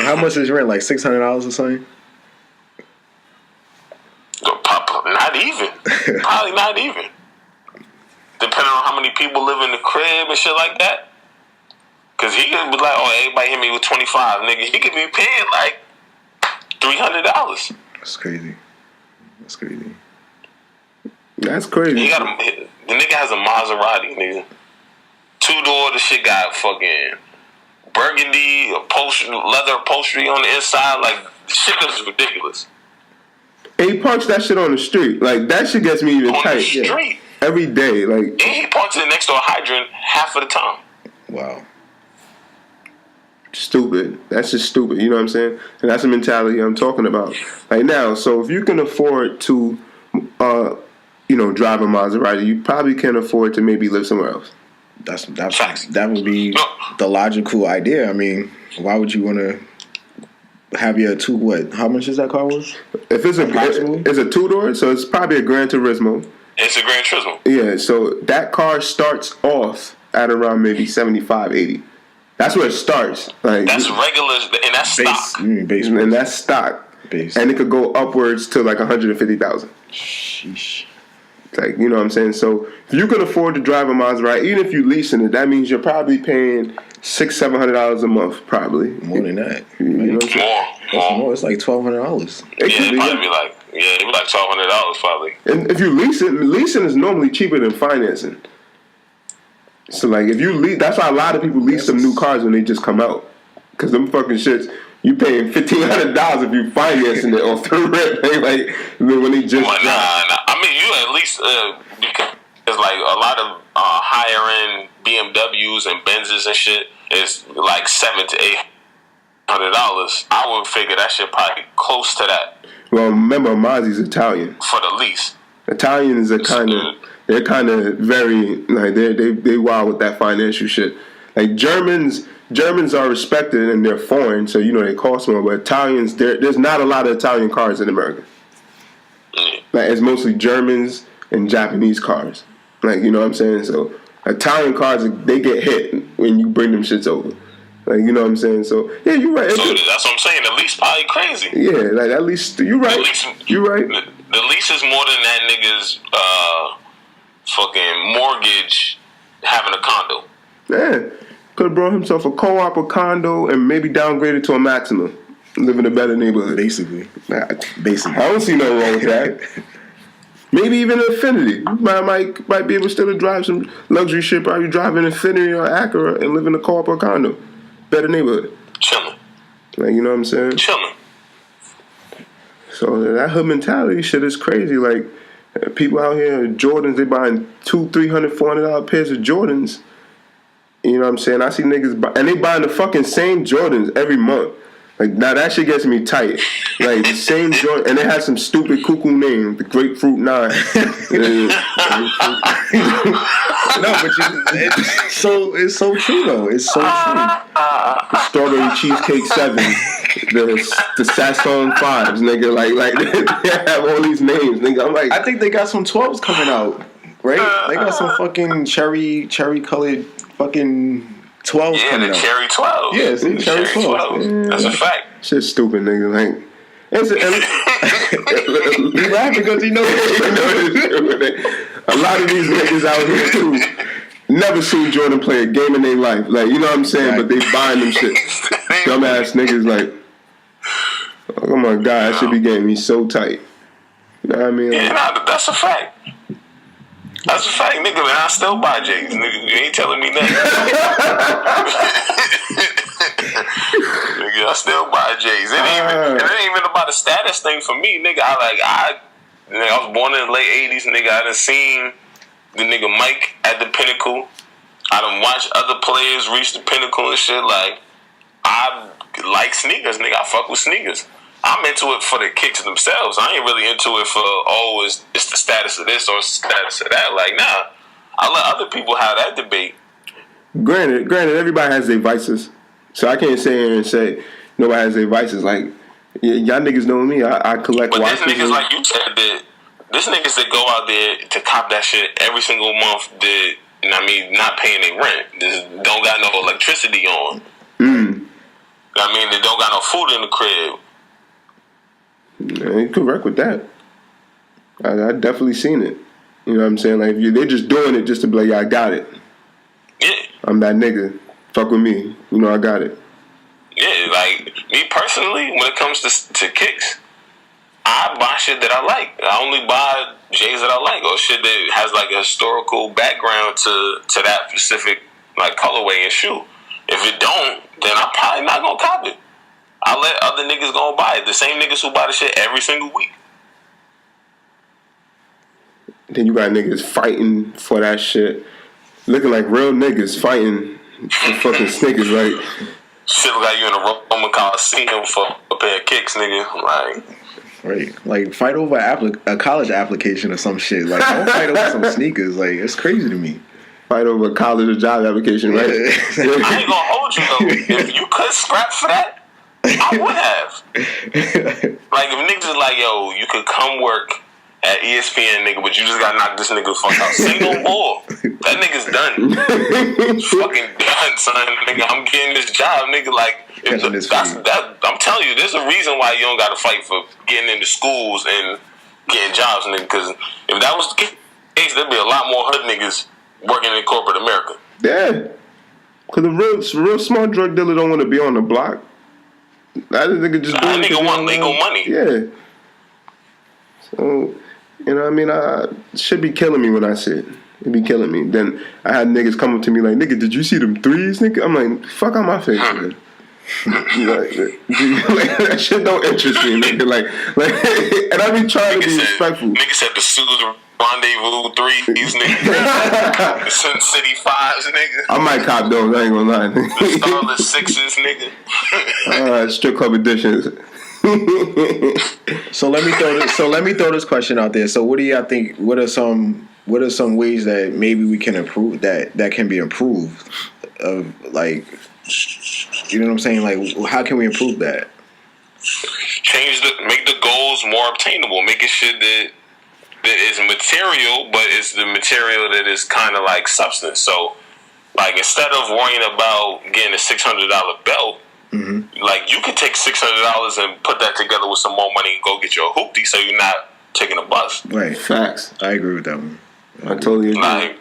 How much is rent? Like $600 or something? Not even. Probably not even. Depending on how many people live in the crib and shit like that. Because he could be like, oh, everybody hit me with 25. Nigga, he could be paying like $300. That's crazy. That's crazy. That's crazy. The nigga has a Maserati, nigga. 2-door, the shit got fucking burgundy leather upholstery on the inside. Like, the shit is ridiculous. And he parks that shit on the street. Like, that shit gets me even on tight. On the street. Yeah. Every day. Like, and he parks it next to a hydrant half of the time. Wow. Stupid. That's just stupid. You know what I'm saying? And that's the mentality I'm talking about. Like, now, so if you can afford to, drive a Maserati, you probably can afford to maybe live somewhere else. That would be the logical idea. I mean, why would you want to have your how much is that car worth? If it's a 2-door, so it's probably a Gran Turismo. It's a Gran Turismo. Yeah, so that car starts off at around maybe 75, 80. That's where it starts. Like, that's regular, and that's stock. Base and that's stock. Base. And it could go upwards to like 150,000. Sheesh. Like, you know what I'm saying? So if you can afford to drive a Maserati, even if you're leasing it, that means you're probably paying $600-$700 a month, probably. More than that. You know what I'm saying? More. It's like $1,200. It'd probably be like $1,200 probably. And if you leasing is normally cheaper than financing. So like, if you lease, that's why a lot of people lease some new cars when they just come out, because them fucking shits, you paying $1,500 if you financing it off the rip. Like when they just. Well, nah. I mean, you at least because it's like a lot of higher end BMWs and Benzes and shit is like $700 to $800. I would figure that shit probably close to that. Well, remember, Mozzie's Italian. For the lease. Italians are they're kind of very, like, they wild with that financial shit. Like, Germans are respected and they're foreign, so, they cost more. But Italians, there's not a lot of Italian cars in America. Like, it's mostly Germans and Japanese cars. Like, you know what I'm saying? So, Italian cars, they get hit when you bring them shits over. Like, you know what I'm saying? So yeah, you're right. So that's what I'm saying. The lease probably crazy. Yeah, like at least you're right. You're right. The lease is more than that nigga's fucking mortgage having a condo. Man, could have brought himself a co-op, a condo, and maybe downgraded to a maximum. Live in a better neighborhood. Basically. I don't see nothing wrong with that. Maybe even an Infinity. Might be able still to drive some luxury shit. Probably drive an Infinity or Acura and live in a co-op or condo. Better neighborhood. Chilling. Like, you know what I'm saying? Chilling. So that hood mentality shit is crazy. Like, people out here, Jordans, they buying $200, $300, $400 pairs of Jordans. You know what I'm saying? I see niggas, and they buying the fucking same Jordans every month. Like, now that shit gets me tight. Like, the same Jordan, and it has some stupid cuckoo name, the Grapefruit 9. No, but it's so true though. It's so true. The Strawberry Cheesecake 7, the Sasson 5s, nigga. Like they have all these names, nigga. I'm like, I think they got some 12s coming out, right? They got some fucking cherry colored fucking 12s coming out. Yeah, the cherry 12. Yeah, see, cherry 12. Yeah. That's a fact. Shit's stupid, nigga. Like, he laughing because he knows a lot of these niggas out here too never seen Jordan play a game in their life. Like, you know what I'm saying? Right. But they buying them shit. Dumbass niggas like, oh my god, that should be game. He's so tight. You know what I mean? Yeah, nah, that's a fact. That's a fact, nigga. Man, I still buy J's. Nigga, you ain't telling me nothing. Nigga, I still buy J's. It ain't even about a status thing for me, nigga. I was born in the late 80s, nigga. I done seen the nigga Mike at the pinnacle. I done watched other players reach the pinnacle and shit. Like, I like sneakers, nigga. I fuck with sneakers. I'm into it for the kicks themselves. I ain't really into it for, it's the status of this or the status of that. Like, nah. I let other people have that debate. Granted, everybody has their vices. So I can't sit here and say nobody has their vices. Like, y'all niggas know me. I collect watches. But there's niggas, like you said, there's niggas that go out there to cop that shit every single month that, you know what I mean, not paying their rent. Just don't got no electricity on. You know what I mean? They don't got no food in the crib. Yeah, you correct with that. I definitely seen it. You know what I'm saying? Like, they're just doing it just to be like, yeah, I got it. Yeah. I'm that nigga. Fuck with me. You know I got it. Yeah, like, me personally, when it comes to kicks, I buy shit that I like. I only buy J's that I like, or shit that has, like, a historical background to that specific, like, colorway and shoe. If it don't, then I'm probably not gonna cop it. I let other niggas go and buy it. The same niggas who buy the shit every single week. Then you got niggas fighting for that shit. Looking like real niggas fighting for fucking sneakers, like. Shit look like you in a Roman Coliseum for a pair of kicks, nigga. Like. Right. Like, fight over a college application or some shit. Like, don't fight over some sneakers. Like, it's crazy to me. Fight over a college or job application, right? I ain't gonna hold you, though. If you could scrap for that, I would have. Like, if niggas is like, yo, you could come work at ESPN, nigga, but you just gotta knock this nigga the fuck out. Say no more. That nigga's done. Fucking done, son. Nigga, I'm getting this job, nigga. Like, I'm telling you, there's a reason why you don't gotta fight for getting into schools and getting jobs, nigga. Because if that was the case, there'd be a lot more hood niggas working in corporate America. Yeah. Because the real small drug dealer don't want to be on the block. That nigga just doing it. Nigga want legal money. Yeah. So, you know what I mean? It should be killing me when I see it. It'd be killing me. Then I had niggas come up to me like, nigga, did you see them threes, nigga? I'm like, fuck out my face, man. Like, that shit don't interest me, nigga. Like, and I be trying to be respectful. Nigga said the Susan Rendezvous threes, nigga. The Sin City fives, nigga. I might cop those. I ain't gonna lie. The Starlet sixes, nigga. Strip club editions. So let me throw this question out there. So what do y'all think? What are some ways that maybe we can improve that can be improved? Of, like, you know what I'm saying? Like, how can we improve that? Make the goals more obtainable. Make it shit that is material, but it's the material that is kind of like substance. So Like, instead of worrying about getting a $600 belt, like, you could take $600 and put that together with some more money and go get your hoopty so you're not taking a bus. Right. Facts. I agree with that one. I totally agree. Like,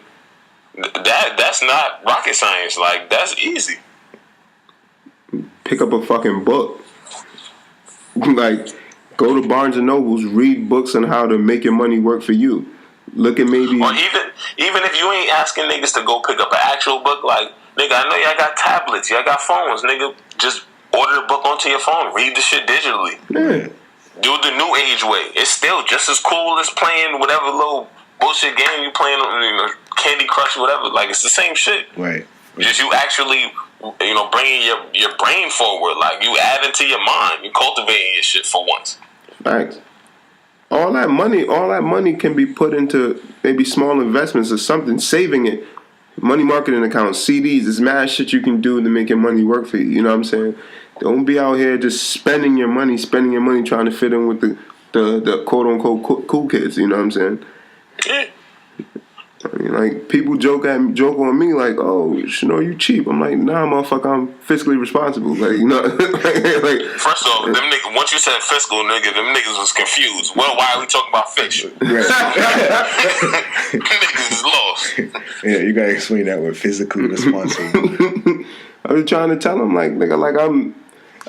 that's not rocket science. Like, that's easy. Pick up a fucking book. Like, go to Barnes and Nobles, read books on how to make your money work for you. Look at maybe... Or even if you ain't asking niggas to go pick up an actual book, like, nigga, I know y'all got tablets, y'all got phones, nigga, just order the book onto your phone, read the shit digitally. Yeah. Do the new age way. It's still just as cool as playing whatever little bullshit game you playing on, you know, Candy Crush, whatever. Like, it's the same shit. Right. Just you actually, you know, bringing your brain forward. Like, you add into your mind. You cultivating your shit for once. Thanks. All that money can be put into maybe small investments or something, saving it. Money marketing accounts, CDs, there's mad shit you can do to make your money work for you. You know what I'm saying? Don't be out here just spending your money trying to fit in with the quote unquote cool kids. You know what I'm saying? Yeah. I mean, like, people joke on me like, oh, you know, you cheap. I'm like, nah, motherfucker, I'm fiscally responsible. Like, you know, like, first off, them niggas, once you said fiscal, nigga, them niggas was confused. Well, why are we talking about fish? Right. Niggas is lost. Yeah, you gotta explain that word, physically responsible. I was trying to tell them, like, nigga, like,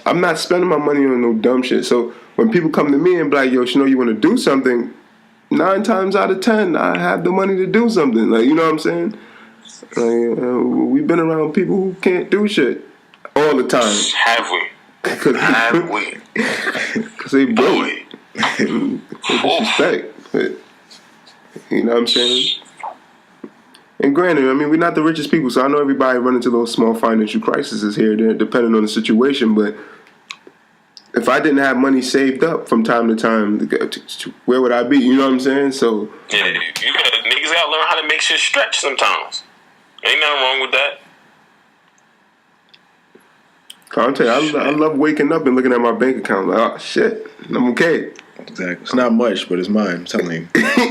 I'm not spending my money on no dumb shit. So when people come to me and be like, yo, you know, you want to do something, 9 times out of 10, I have the money to do something. Like, you know what I'm saying? Like, we've been around people who can't do shit all the time. Have we? Have we? Because they broke. They disrespect. But, you know what I'm saying? And granted, I mean, we're not the richest people, so I know everybody run into those small financial crises here and there, depending on the situation, but if I didn't have money saved up from time to time, where would I be? You know what I'm saying? So yeah, niggas gotta learn how to make shit stretch sometimes. Ain't nothing wrong with that. I'll tell you, I love waking up and looking at my bank account like, oh shit, I'm okay. Exactly. It's not much, but it's mine. I'm telling you.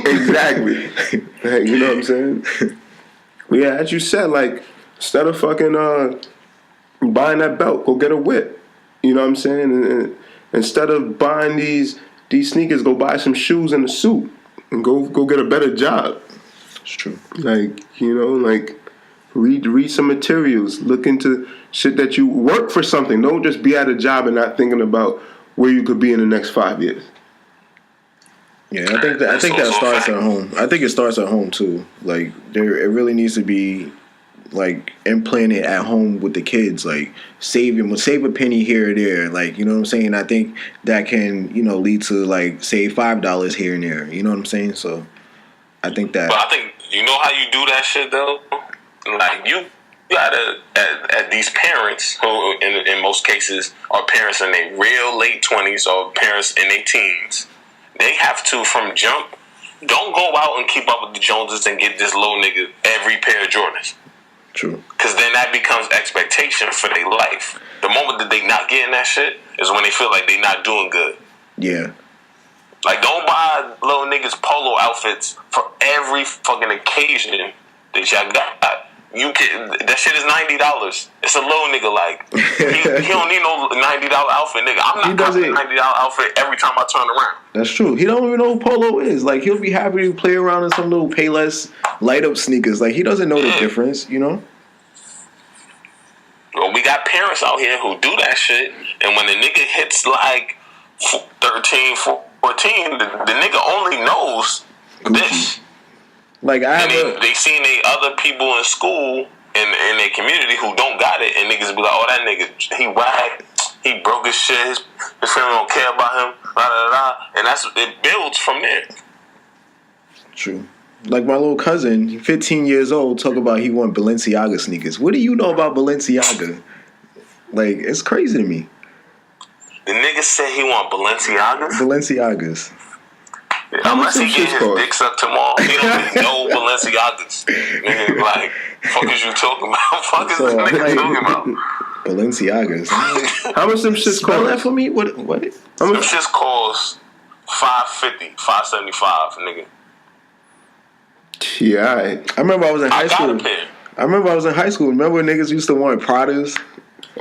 Exactly. Hey, you know what I'm saying? But yeah, as you said, like, instead of fucking buying that belt, go get a whip. You know what I'm saying? And instead of buying these sneakers, go buy some shoes and a suit and go get a better job. It's true. Like, you know, like, read some materials. Look into shit that you work for something. Don't just be at a job and not thinking about where you could be in the next 5 years. Yeah, I think that starts at home. I think it starts at home too. Like, it really needs to be, like, implanted at home with the kids. Like, save a penny here or there. Like, you know what I'm saying? I think that can, you know, lead to, like, save $5 here and there. You know what I'm saying? So I think that. But I think, you know how you do that shit though? Like, you gotta, at these parents who in most cases are parents in their real late 20s or parents in their teens, they have to, from jump, don't go out and keep up with the Joneses and get this little nigga every pair of Jordans. True. Because then that becomes expectation for their life. The moment that they not getting that shit is when they feel like they not doing good. Yeah. Like, don't buy little niggas polo outfits for every fucking occasion that y'all got. That shit is $90. It's a little nigga, like, he don't need no $90 outfit, nigga. I'm not copying a $90 outfit every time I turn around. That's true. He don't even know what polo is. Like, he'll be happy to play around in some little Payless light up sneakers. Like, he doesn't know the difference, you know? Well, we got parents out here who do that shit, and when the nigga hits like 13, 14, the nigga only knows Gucci. this. Like, they seen they other people in school in their community who don't got it, and niggas be like, oh, that nigga, he whack, he broke his shit, his family don't care about him, blah, blah, blah. And it builds from there. True. Like, my little cousin, 15 years old, talk about he want Balenciaga sneakers. What do you know about Balenciaga? Like, it's crazy to me. The nigga said he want Balenciagas? Balenciagas. Unless he get his dick sucked tomorrow, he don't even know Balenciagas. Nigga, like, fuck is you talking about? Fuck is this nigga talking about? Balenciagas. How much them shits Spell cost? that for me? What? Them shits cost $550, $575, nigga. Yeah, I remember I was in high I got school. a pair. I remember I was in high school. Remember when niggas used to want Pradas?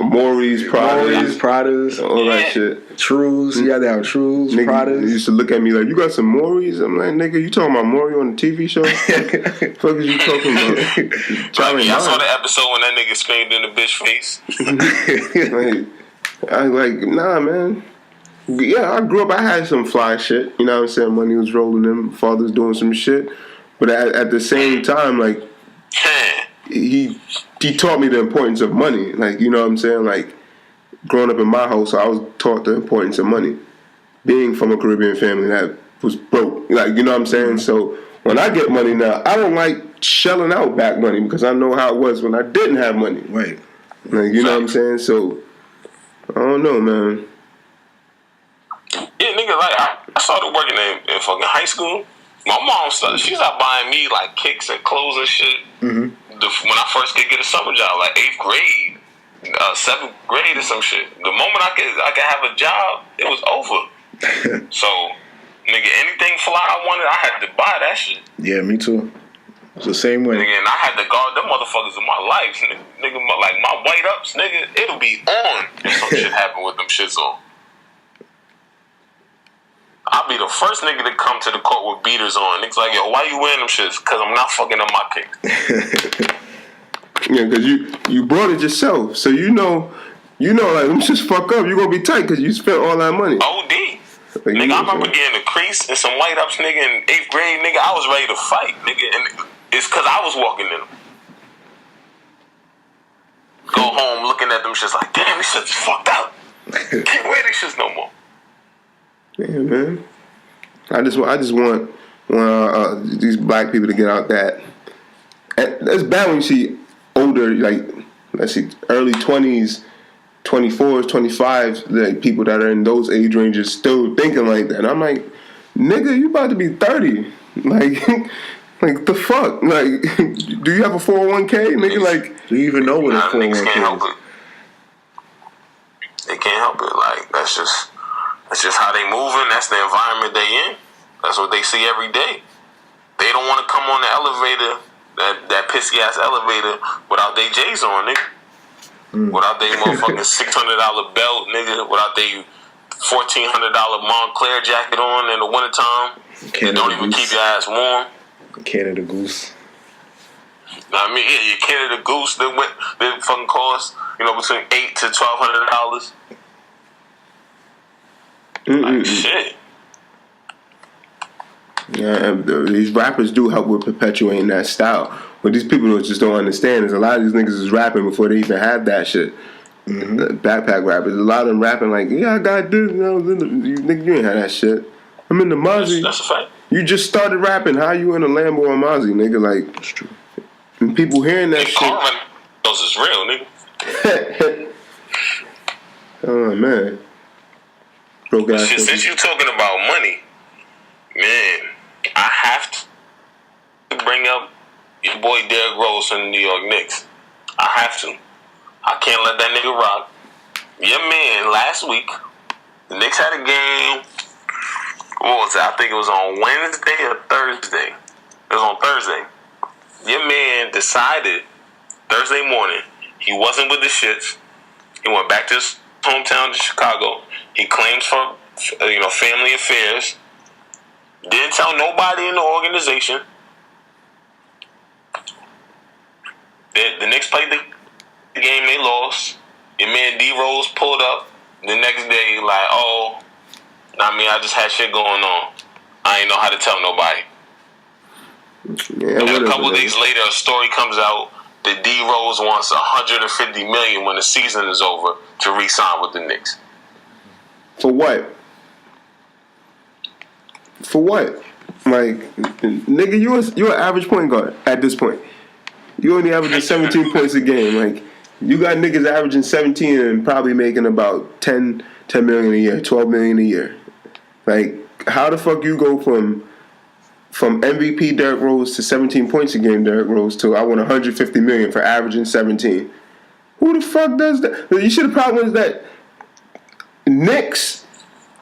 Maury's, Pradas, all that shit. Trues, you had to have Trues, Nigga Pradas. used to look at me like, you got some Maury's? I'm like, nigga, you talking about Maury on the TV show? Fuck is you talking about? I saw the episode when that nigga screamed in the bitch face. I like, nah, man. Yeah, I grew up, I had some fly shit. You know what I'm saying? Money was rolling in, father's doing some shit. But at the same time, like, he taught me the importance of money. Like, you know what I'm saying? Like, growing up in my house, I was taught the importance of money. Being from a Caribbean family that was broke. Like, you know what I'm saying? So when I get money now, I don't like shelling out back money because I know how it was when I didn't have money. Right. Like, you know what I'm saying? So, I don't know, man. Yeah, nigga, like, I started working in fucking high school. My mom started, she started buying me, like, kicks and clothes and shit. Mm-hmm. When I first could get a summer job, like 8th grade, 7th grade or some shit. The moment I could have a job, it was over. So, nigga, anything fly I wanted, I had to buy that shit. Yeah, me too. It's the same way. Nigga, and I had to guard them motherfuckers in my life. Nigga, like my white ups, nigga, it'll be on if some shit happen with them shits on. I'll be the first nigga to come to the court with beaters on. Niggas like, yo, why you wearing them shits? Because I'm not fucking up my kicks. Yeah, because you brought it yourself. So you know, like, them shits fuck up. You gonna be tight because you spent all that money. OD. Like, nigga, I remember getting a crease and some white ups, nigga, in 8th grade, nigga. I was ready to fight, nigga, and it's because I was walking in them. Go home looking at them shits like, damn, these shits fucked up. Can't wear these shits no more. Yeah, man. I just want these black people to get out that. It's bad when you see older, like, let's see, early 20s, 24s, 25s, like, people that are in those age ranges still thinking like that. And I'm like, nigga, you about to be 30. Like, like, the fuck? Like, do you have a 401k? Nigga, like, do you even know what a 401k is? They can't help it. Like, that's just how they moving. That's the environment they in. That's what they see every day. They don't want to come on the elevator, that pissy ass elevator, without their J's on, nigga. Without their motherfucking $600 belt, nigga. Without their $1,400 Montclair jacket on in the wintertime. They don't even keep your ass warm. Canada Goose. I mean, yeah, your Canada Goose, they fucking cost, between $800 to $1,200. Like, shit. Yeah, these rappers do help with perpetuating that style. What these people just don't understand is a lot of these niggas is rapping before they even had that shit. Mm-hmm. The backpack rappers, a lot of them rapping like, yeah, I got this. Nigga, you ain't had that shit. I'm in the Mozzie. That's a fact. You just started rapping. How you in a Lambo or Mozzie, nigga? Like, that's true. And people hearing that shit. Those is real, nigga. Oh, man. Since you talking about money, man, I have to bring up your boy Derrick Rose from the New York Knicks. I have to. I can't let that nigga rock. Your man, last week, the Knicks had a game. What was it? I think it was on Wednesday or Thursday. It was on Thursday. Your man decided Thursday morning he wasn't with the shits. He went back to his hometown to Chicago. He claims for family affairs. Didn't tell nobody in the organization. The Knicks played the game, they lost. Your man D Rose pulled up the next day like, I just had shit going on. I ain't know how to tell nobody. Yeah, and a couple of days later, a story comes out that D Rose wants $150 million when the season is over to re-sign with the Knicks. For what? For what? Like, nigga, you're an average point guard at this point. You only averaging 17 points a game. Like, you got niggas averaging 17 and probably making about $10 million a year, $12 million a year. Like, how the fuck you go from MVP Derrick Rose to 17 points a game Derrick Rose to I want $150 million for averaging 17? Who the fuck does that? You see, the problem is that Knicks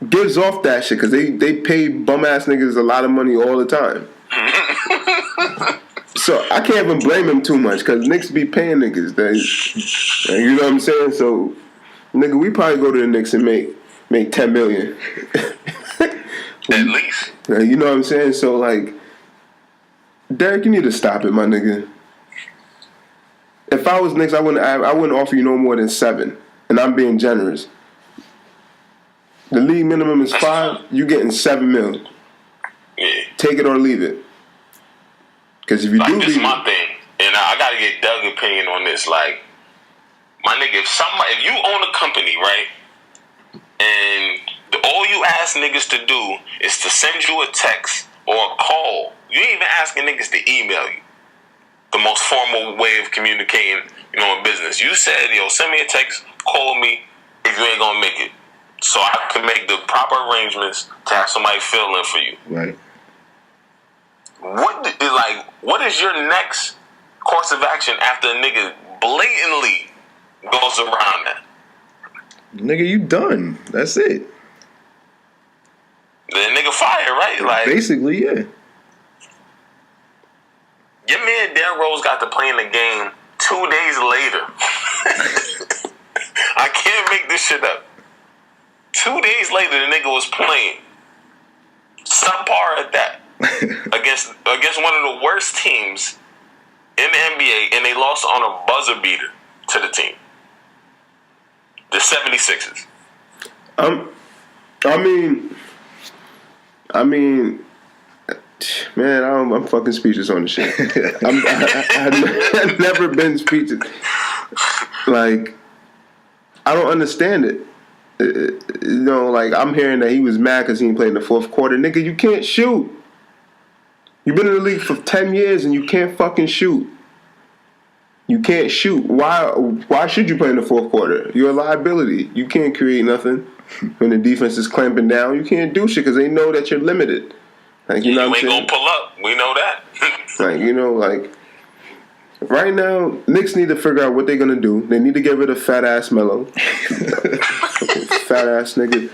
gives off that shit because they pay bum ass niggas a lot of money all the time. So I can't even blame him too much because Knicks be paying niggas. You know what I'm saying? So, nigga, we probably go to the Knicks and make $10 million. At least. You know what I'm saying? So like, Derrick, you need to stop it, my nigga. If I was Knicks, I wouldn't offer you no more than 7, and I'm being generous. The league minimum is 5. You getting $7 million. Yeah. Take it or leave it. Because if you do, this is my thing, and I gotta get Doug's opinion on this. Like, my nigga, if you own a company, right, and all you ask niggas to do is to send you a text or a call, you ain't even asking niggas to email you. The most formal way of communicating, in business. You said, send me a text, call me if you ain't gonna make it, so I can make the proper arrangements to have somebody fill in for you. Right. What is your next course of action after a nigga blatantly goes around that? Nigga, you done. That's it. The nigga fired, right? Like, basically, yeah. Your man Derrick Rose got to play in the game 2 days later. I can't make this shit up. 2 days later, the nigga was playing. Subpar at that. against one of the worst teams in the NBA, and they lost on a buzzer beater to the team. The 76ers. Man, I'm fucking speechless on this shit. I've never been speechless. Like, I don't understand it. Like, I'm hearing that he was mad because he didn't play in the fourth quarter. Nigga, you can't shoot. You've been in the league for 10 years and you can't fucking shoot. You can't shoot. Why should you play in the fourth quarter? You're a liability. You can't create nothing. When the defense is clamping down, you can't do shit because they know that you're limited. Like, you know what I'm saying? You ain't gonna pull up. We know that. Right now, Knicks need to figure out what they're gonna do. They need to get rid of fat ass Melo. Fat ass nigga.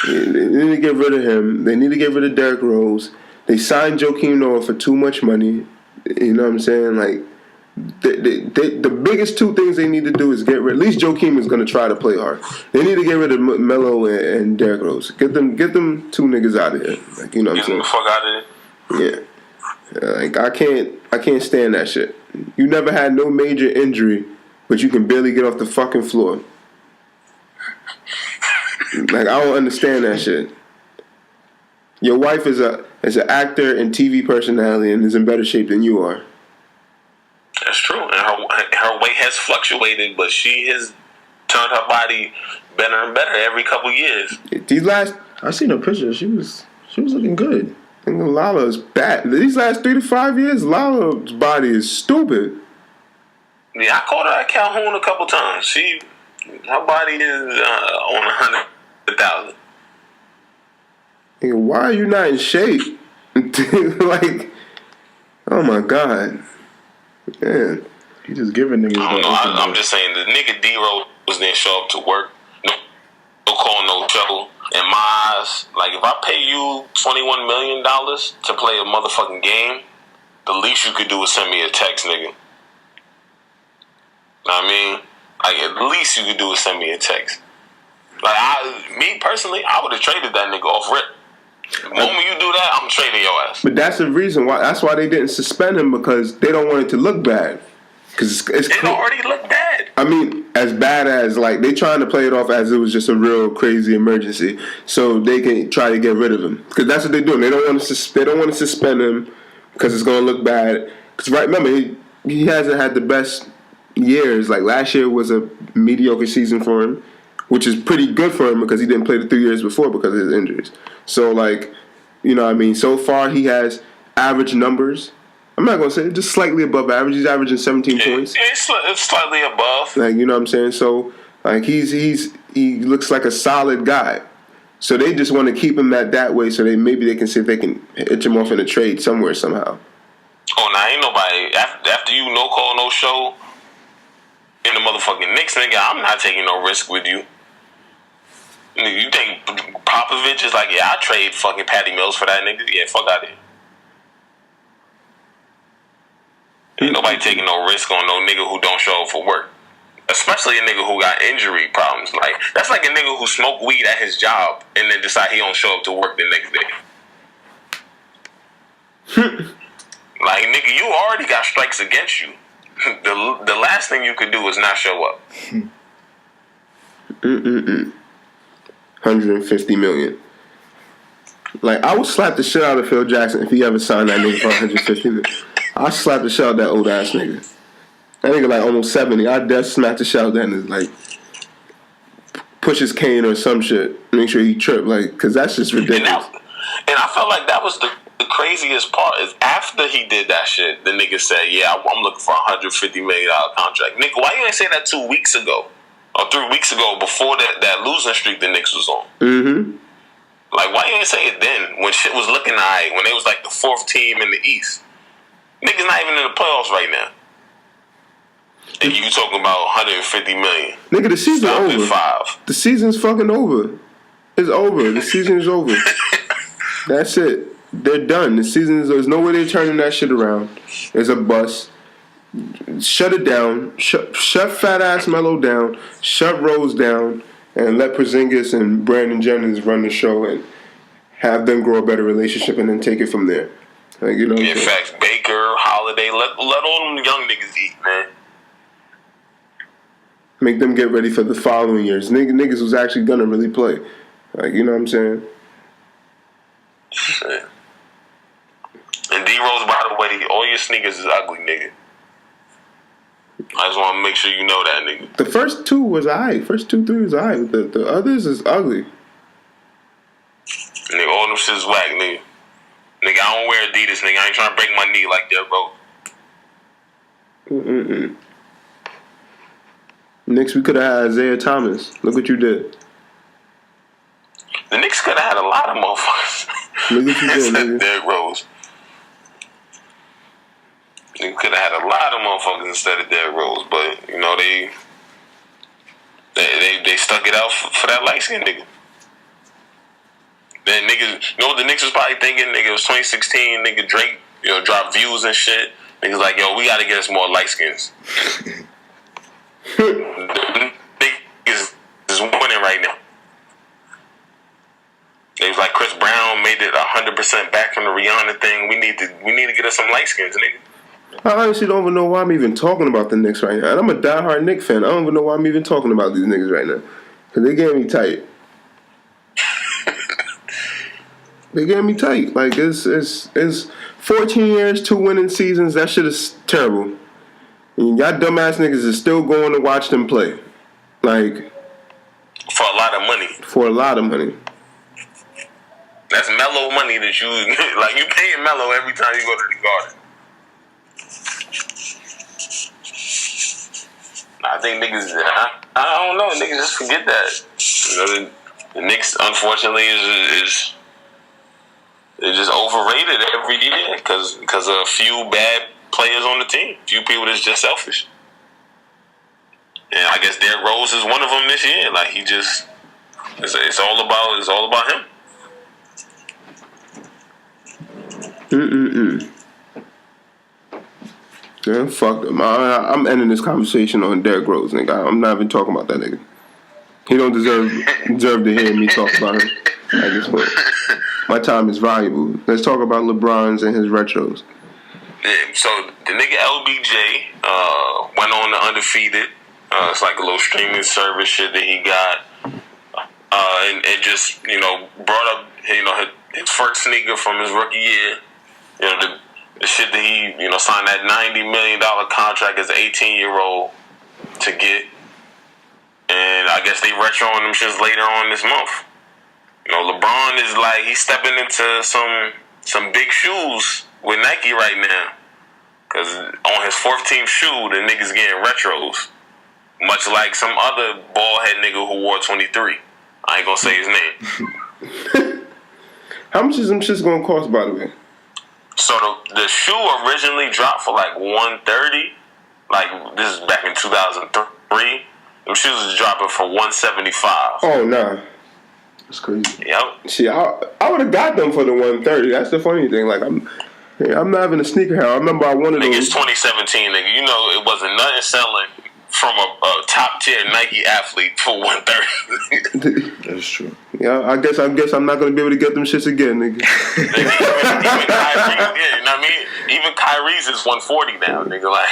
They need to get rid of him. They need to get rid of Derrick Rose. They signed Joakim Noah for too much money. You know what I'm saying? Like, the biggest two things they need to do is get rid. At least Joakim is going to try to play hard. They need to get rid of Melo and Derrick Rose. Get them two niggas out of here. Like, you know what I'm saying? Get them the fuck out of here. Yeah. Like, I can't stand that shit. You never had no major injury, but you can barely get off the fucking floor. Like, I don't understand that shit. Your wife is an actor and TV personality and is in better shape than you are. That's true. And her weight has fluctuated, but she has turned her body better and better every couple years. I seen her picture. She was looking good. And Lala's bad. These last 3 to 5 years, Lala's body is stupid. Yeah, I caught her at Calhoun a couple times. Her body is on 100,000. Why are you not in shape? Like, oh my God. Man. He just giving niggas. I'm just saying, the nigga D-Rose didn't show up to work. No call, no trouble. In my eyes, like, if I pay you $21 million to play a motherfucking game, the least you could do is send me a text, nigga. Know what I mean? Like, at least you could do is send me a text. Like, me personally, I would have traded that nigga off rip. The moment you do that, I'm trading your ass. But that's the reason why. That's why they didn't suspend him, because they don't want it to look bad. Because it already looked bad. I mean, as bad as, like, they trying to play it off as it was just a real crazy emergency, so they can try to get rid of him. Because that's what they're doing. They don't want to suspend him because it's going to look bad. Because remember, he hasn't had the best years. Like, last year was a mediocre season for him, which is pretty good for him because he didn't play the 3 years before because of his injuries. So, like, you know what I mean? So far, he has average numbers. I'm not going to say just slightly above average. He's averaging 17 points. It's slightly above. Like, you know what I'm saying? So, like, he looks like a solid guy. So they just want to keep him that way so maybe they can see if they can hitch him off in a trade somewhere somehow. Oh, now ain't nobody, after you no call, no show in the motherfucking Knicks, nigga, I'm not taking no risk with you. You think Popovich is like, yeah, I trade fucking Patty Mills for that nigga? Yeah, fuck out of here. Ain't nobody taking no risk on no nigga who don't show up for work. Especially a nigga who got injury problems. Like, that's like a nigga who smoked weed at his job and then decide he don't show up to work the next day. Like, nigga, you already got strikes against you. The last thing you could do is not show up. 150 million. Like, I would slap the shit out of Phil Jackson if he ever signed that nigga for 150 million. I'd slap the shit out of that old ass nigga. That nigga like almost 70. I'd death smack the shit out of that and like push his cane or some shit. Make sure he trip, like, cause that's just ridiculous. And I felt like that was the craziest part is after he did that shit, the nigga said, yeah, I'm looking for a $150 million contract. Nigga, why you ain't say that 2 weeks ago? Or 3 weeks ago before that losing streak the Knicks was on? Mm-hmm. Like, why you ain't say it then when shit was looking alright, when they was like the 4th team in the East? Niggas not even in the playoffs right now. And you talking about 150 million. Nigga, the season's over. 5. The season's fucking over. It's over. The season is over. That's it. They're done. The season is. There's no way they're turning that shit around. It's a bust. Shut it down. Shut fat ass Melo down. Shut Rose down. And let Porzingis and Brandon Jennings run the show and have them grow a better relationship and then take it from there. Like, you know. In fact, Baker, Holiday, let all them young niggas eat, man. Make them get ready for the following years. Niggas who's actually gonna really play. Like, you know what I'm saying? Shit. And D-Rose, by the way, all your sneakers is ugly, nigga. I just want to make sure you know that, nigga. The first 2 was alright. First 2, 3 was alright. The others is ugly. Nigga, all them shit's whack, nigga. Nigga, I don't wear Adidas, nigga. I ain't trying to break my knee like that, bro. Knicks, we could have had Isaiah Thomas. Look what you did. The Knicks could have had a lot of motherfuckers. Look what you did, nigga. Derrick Rose. They could have had a lot of motherfuckers instead of Derrick Rose, but you know they stuck it out for that light skinned nigga. Then niggas, you know what the Knicks was probably thinking? Nigga, it was 2016. Nigga Drake, you know, dropped views and shit. Niggas like, yo, we gotta get us more light skins. Niggas is winning right now. They was like, Chris Brown made it 100% back from the Rihanna thing. We need to get us some light skins, nigga. I honestly don't even know why I'm even talking about the Knicks right now. And I'm a diehard Knicks fan. I don't even know why I'm even talking about these niggas right now. Because they getting me tight. They getting me tight. Like, it's 14 years, 2 winning seasons. That shit is terrible. And y'all dumbass niggas is still going to watch them play. Like, for a lot of money. For a lot of money. That's Melo money that you, like, you paying Melo every time you go to the Garden. I think niggas, I don't know, niggas just forget that. You know, the Knicks, unfortunately, is just overrated every year because of a few bad players on the team. A few people that's just selfish. And I guess Derrick Rose is one of them this year. Like, he just, it's all about him. Yeah, fuck him. I'm ending this conversation on Derrick Rose, nigga. I'm not even talking about that nigga. He don't deserve to hear me talk about him at this point. My time is valuable. Let's talk about LeBron's and his retros. Yeah, so the nigga LBJ went on the Undefeated. It's like a little streaming service shit that he got. And it just, you know, brought up, you know, his first sneaker from his rookie year. You know, the shit that he, you know, signed that $90 million contract as an 18-year-old to get. And I guess they retroing them shits later on this month. You know, LeBron is like, he's stepping into some big shoes with Nike right now. Because on his 4th team shoe, the nigga's getting retros. Much like some other bald head nigga who wore 23. I ain't gonna say his name. How much is them shits gonna cost, by the way? So the shoe originally dropped for like $130. Like, this is back in 2003. Them shoes was dropping for $175. Oh, nah. That's crazy. Yep. See, I would have got them for the $130. That's the funny thing. Like, Yeah, I'm not having a sneaker hair. I remember I wanted Nigga, those. it's 2017, nigga. You know it wasn't nothing selling from a top tier Nike athlete for 130. That's true. Yeah, I guess I'm not gonna be able to get them shits again, nigga. Nigga, even Kyrie, yeah, you know what I mean? Even Kyrie's is 140 now, nigga. Like,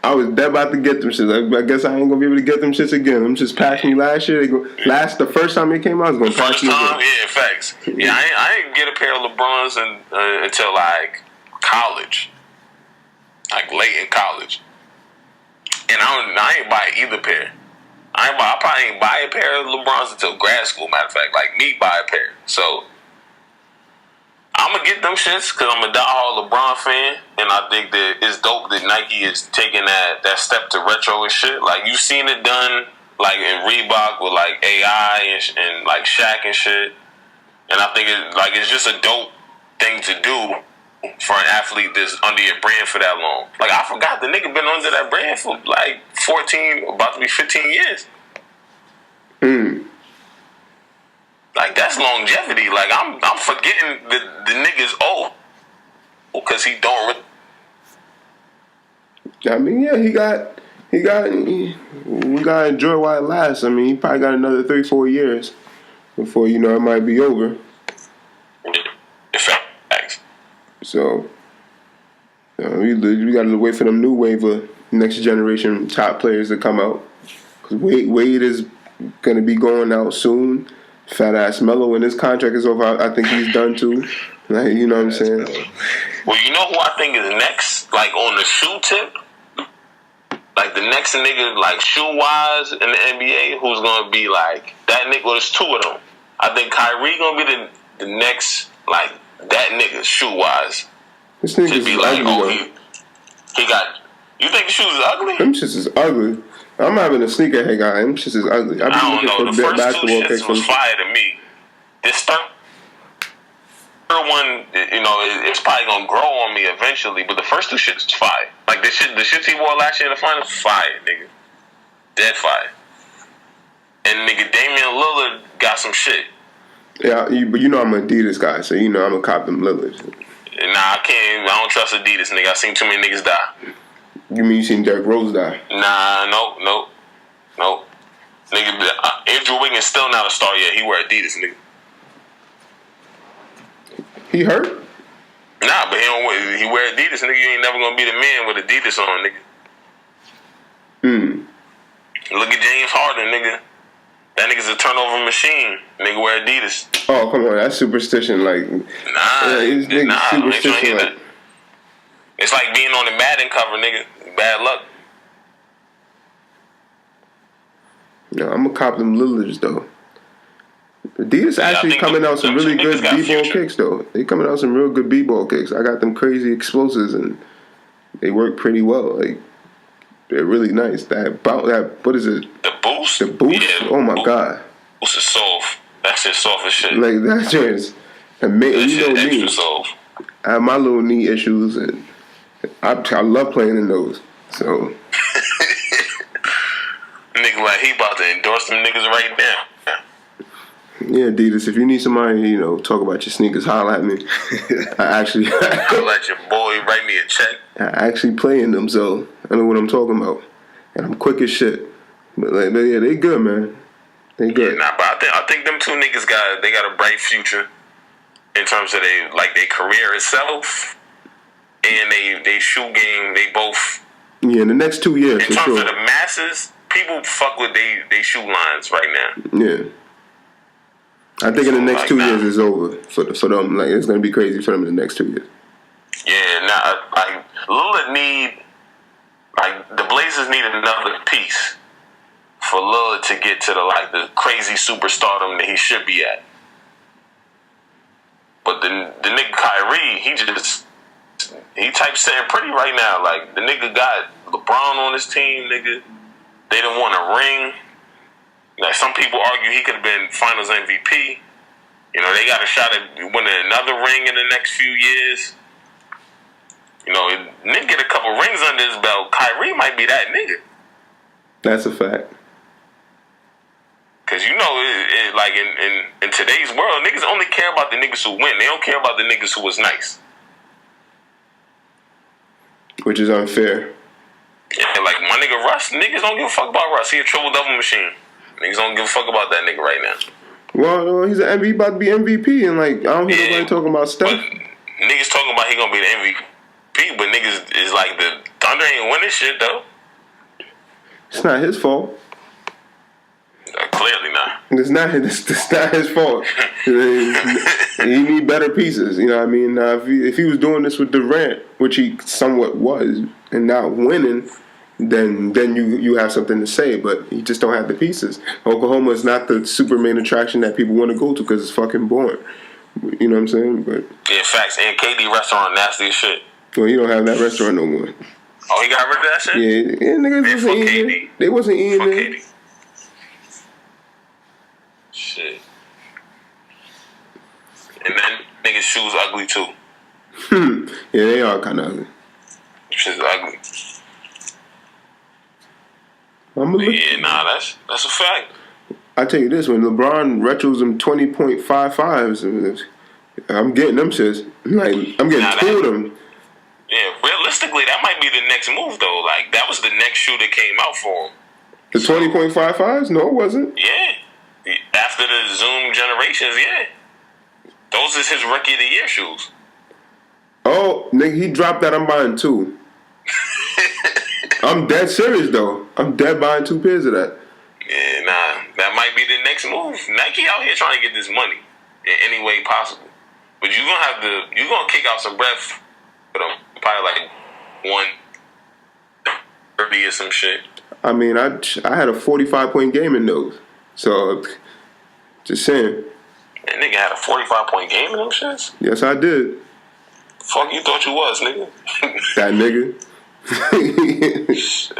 I was dead about to get them shits. I guess I ain't gonna be able to get them shits again. Them shits passed me last year. The first time they came out, I was gonna pass first me time, again. yeah, facts. Yeah, I didn't get a pair of LeBrons until like college, like late in college, and I ain't buy either pair. I probably ain't buy a pair of LeBrons until grad school. Matter of fact, like me buy a pair. So I'm gonna get them shits because I'm a diehard LeBron fan, and I think that it's dope that Nike is taking that step to retro and shit. Like you seen it done like in Reebok with like AI and like Shaq and shit, and I think it's just a dope thing to do for an athlete that's under your brand for that long. Like I forgot the nigga been under that brand for like 14, about to be 15 years. Like that's longevity. Like I'm forgetting the nigga's old because he don't. I mean, yeah, we gotta enjoy while it lasts. I mean, he probably got another 3-4 years before it might be over. Facts. So we gotta wait for them new wave of next generation top players to come out. Cause Wade is gonna be going out soon. Fat ass Melo, when his contract is over, I think he's done too. Like, you know what I'm saying? Well, you know who I think is next, like on the shoe tip? Like the next nigga, like shoe wise in the NBA, who's gonna be like that nigga? Well, there's two of them. I think Kyrie gonna be the next, like that nigga shoe wise. This nigga's be like, like, ugly, he got. You think the shoes is ugly? them shits is ugly. I'm having a sneakerhead guy. Them shits is ugly. I don't know. The first two shits was from fire to me. This third one, it's probably gonna grow on me eventually. But the first two shits is fire. Like the shits he wore last year in the finals, fire, nigga, dead fire. And nigga, Damian Lillard got some shit. Yeah, but I'm an Adidas guy, so I'm gonna cop them Lillards. Nah, I can't. I don't trust Adidas, nigga. I seen too many niggas die. You mean you seen Derrick Rose die? Nah, nope. Nigga, Andrew Wiggins still not a star yet. He wear Adidas, nigga. He hurt? Nah, but he wear Adidas, nigga. You ain't never gonna be the man with Adidas on, nigga. Look at James Harden, nigga. That nigga's a turnover machine. Nigga wear Adidas. Oh, come on, that's superstition. Like, superstition. Like, it's like being on the Madden cover, nigga. Bad luck. No, I'm gonna cop them Lillards though. Adidas actually coming out some really good b-ball kicks though. They coming out some real good b-ball kicks. I got them crazy explosives and they work pretty well. Like they're really nice. What is it? The boost. The boost. Yeah, oh my god. Boost is soft. That shit soft as shit. Like that shit is amazing. You know me. Soft. I have my little knee issues and I love playing in those. So. Nigga, like he about to endorse them niggas right now. Yeah, Adidas. If you need somebody, talk about your sneakers, holler at me. I'll let your boy write me a check. I actually play in them, so I know what I'm talking about, and I'm quick as shit. But yeah, they good, man. They good. Yeah, but I think them two niggas got a bright future in terms of their career itself and they shoe game. They both. Yeah, in the next 2 years, in terms of the masses, people fuck with they shoe lines right now. Yeah. I think in the next 2 years it's over for them. Like it's gonna be crazy for them in the next 2 years. Yeah, like Lillard the Blazers need another piece for Lillard to get to the crazy superstardom that he should be at. But the nigga Kyrie, he typesetting pretty right now. Like the nigga got LeBron on his team, nigga. They didn't want a ring. Like some people argue he could have been Finals MVP. They got a shot at winning another ring in the next few years. Nigga get a couple rings under his belt. Kyrie might be that nigga. That's a fact. Cause like in today's world, niggas only care about the niggas who win. They don't care about the niggas who was nice. which is unfair. Yeah, like my nigga Russ, niggas don't give a fuck about Russ. He a triple double machine. Niggas don't give a fuck about that nigga right now. Well, he's he about to be MVP, and like I don't hear nobody talking about Steph. But niggas talking about he gonna be the MVP, but niggas is like the Thunder ain't winning shit though. It's not his fault. Clearly not. It's not his fault. He need better pieces. You know what I mean? If he was doing this with Durant, which he somewhat was, and not winning, then you have something to say. But he just don't have the pieces. Oklahoma is not the super main attraction that people want to go to because it's fucking boring. You know what I'm saying? But yeah, facts. And KD restaurant nasty as shit. Well, he don't have that restaurant no more. Oh, he got rid of that shit? Yeah, niggas wasn't eating. They wasn't eating fuck it. KD. Shit. And then niggas' shoes ugly too. Yeah, they are kind of ugly. Shit's ugly. Yeah, nah, that's a fact. I tell you this: when LeBron retros them 20.55s, I'm getting them shits. Like I'm getting two of them. Yeah, realistically, that might be the next move though. Like that was the next shoe that came out for him. The 20.55s? No, it wasn't. Yeah. After the Zoom generations, yeah. Those is his rookie of the year shoes. Oh, nigga, he dropped that. I'm buying two. I'm dead serious though. I'm dead buying two pairs of that. Yeah, nah. That might be the next move. Nike out here trying to get this money in any way possible. But you're gonna kick out some bread for them. Probably like 130 or some shit. I mean, I had a 45-point game in those. So, just saying. That nigga had a 45-point game in them shits? Yes, I did. Fuck you thought you was, nigga. That nigga. Shit.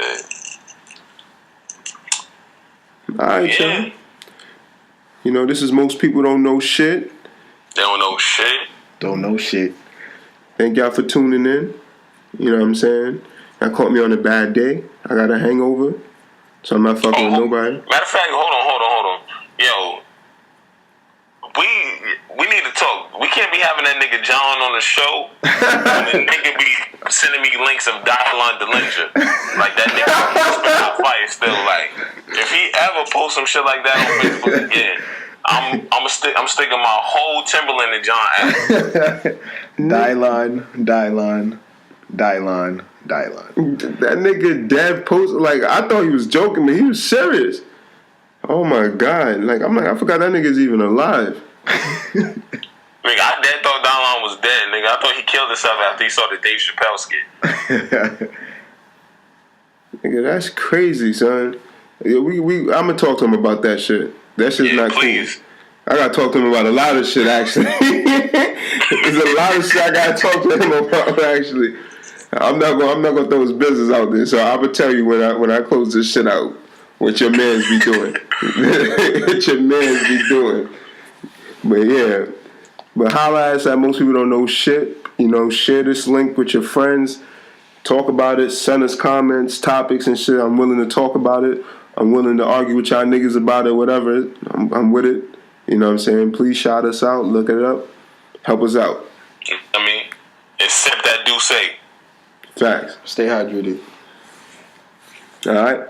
Alright, y'all. You know, this is Most People Don't Know Shit. They don't know shit. Don't know shit. Thank y'all for tuning in. You know what I'm saying? That caught me on a bad day. I got a hangover. So I'm not fucking with nobody. Matter of fact, hold on. Yo, we need to talk. We can't be having that nigga John on the show. And the nigga be sending me links of Dialon Delinja. Like that nigga spit out fire still. Like if he ever posts some shit like that on Facebook again, I'm sticking my whole Timberland in John ass. Dylon. That nigga dead post, like I thought he was joking, but he was serious. Oh my god! Like I forgot that nigga's even alive. Nigga, I dead thought Dylon was dead. Nigga, I thought he killed himself after he saw the Dave Chappelle skit. Nigga, that's crazy, son. Yeah, I'm gonna talk to him about that shit. That shit's not please. Cool. I gotta talk to him about a lot of shit actually. There's a lot of shit I gotta talk to him about actually. I'm not gonna throw his business out there. So I'm gonna tell you when I close this shit out, what your mans be doing. What your mans be doing. But yeah. But holla at us at Most People Don't Know Shit. You know, share this link with your friends. Talk about it. Send us comments, topics and shit. I'm willing to talk about it. I'm willing to argue with y'all niggas about it, whatever. I'm with it. You know what I'm saying? Please shout us out. Look it up. Help us out. I mean, except that do say. Facts. Stay hydrated. All right.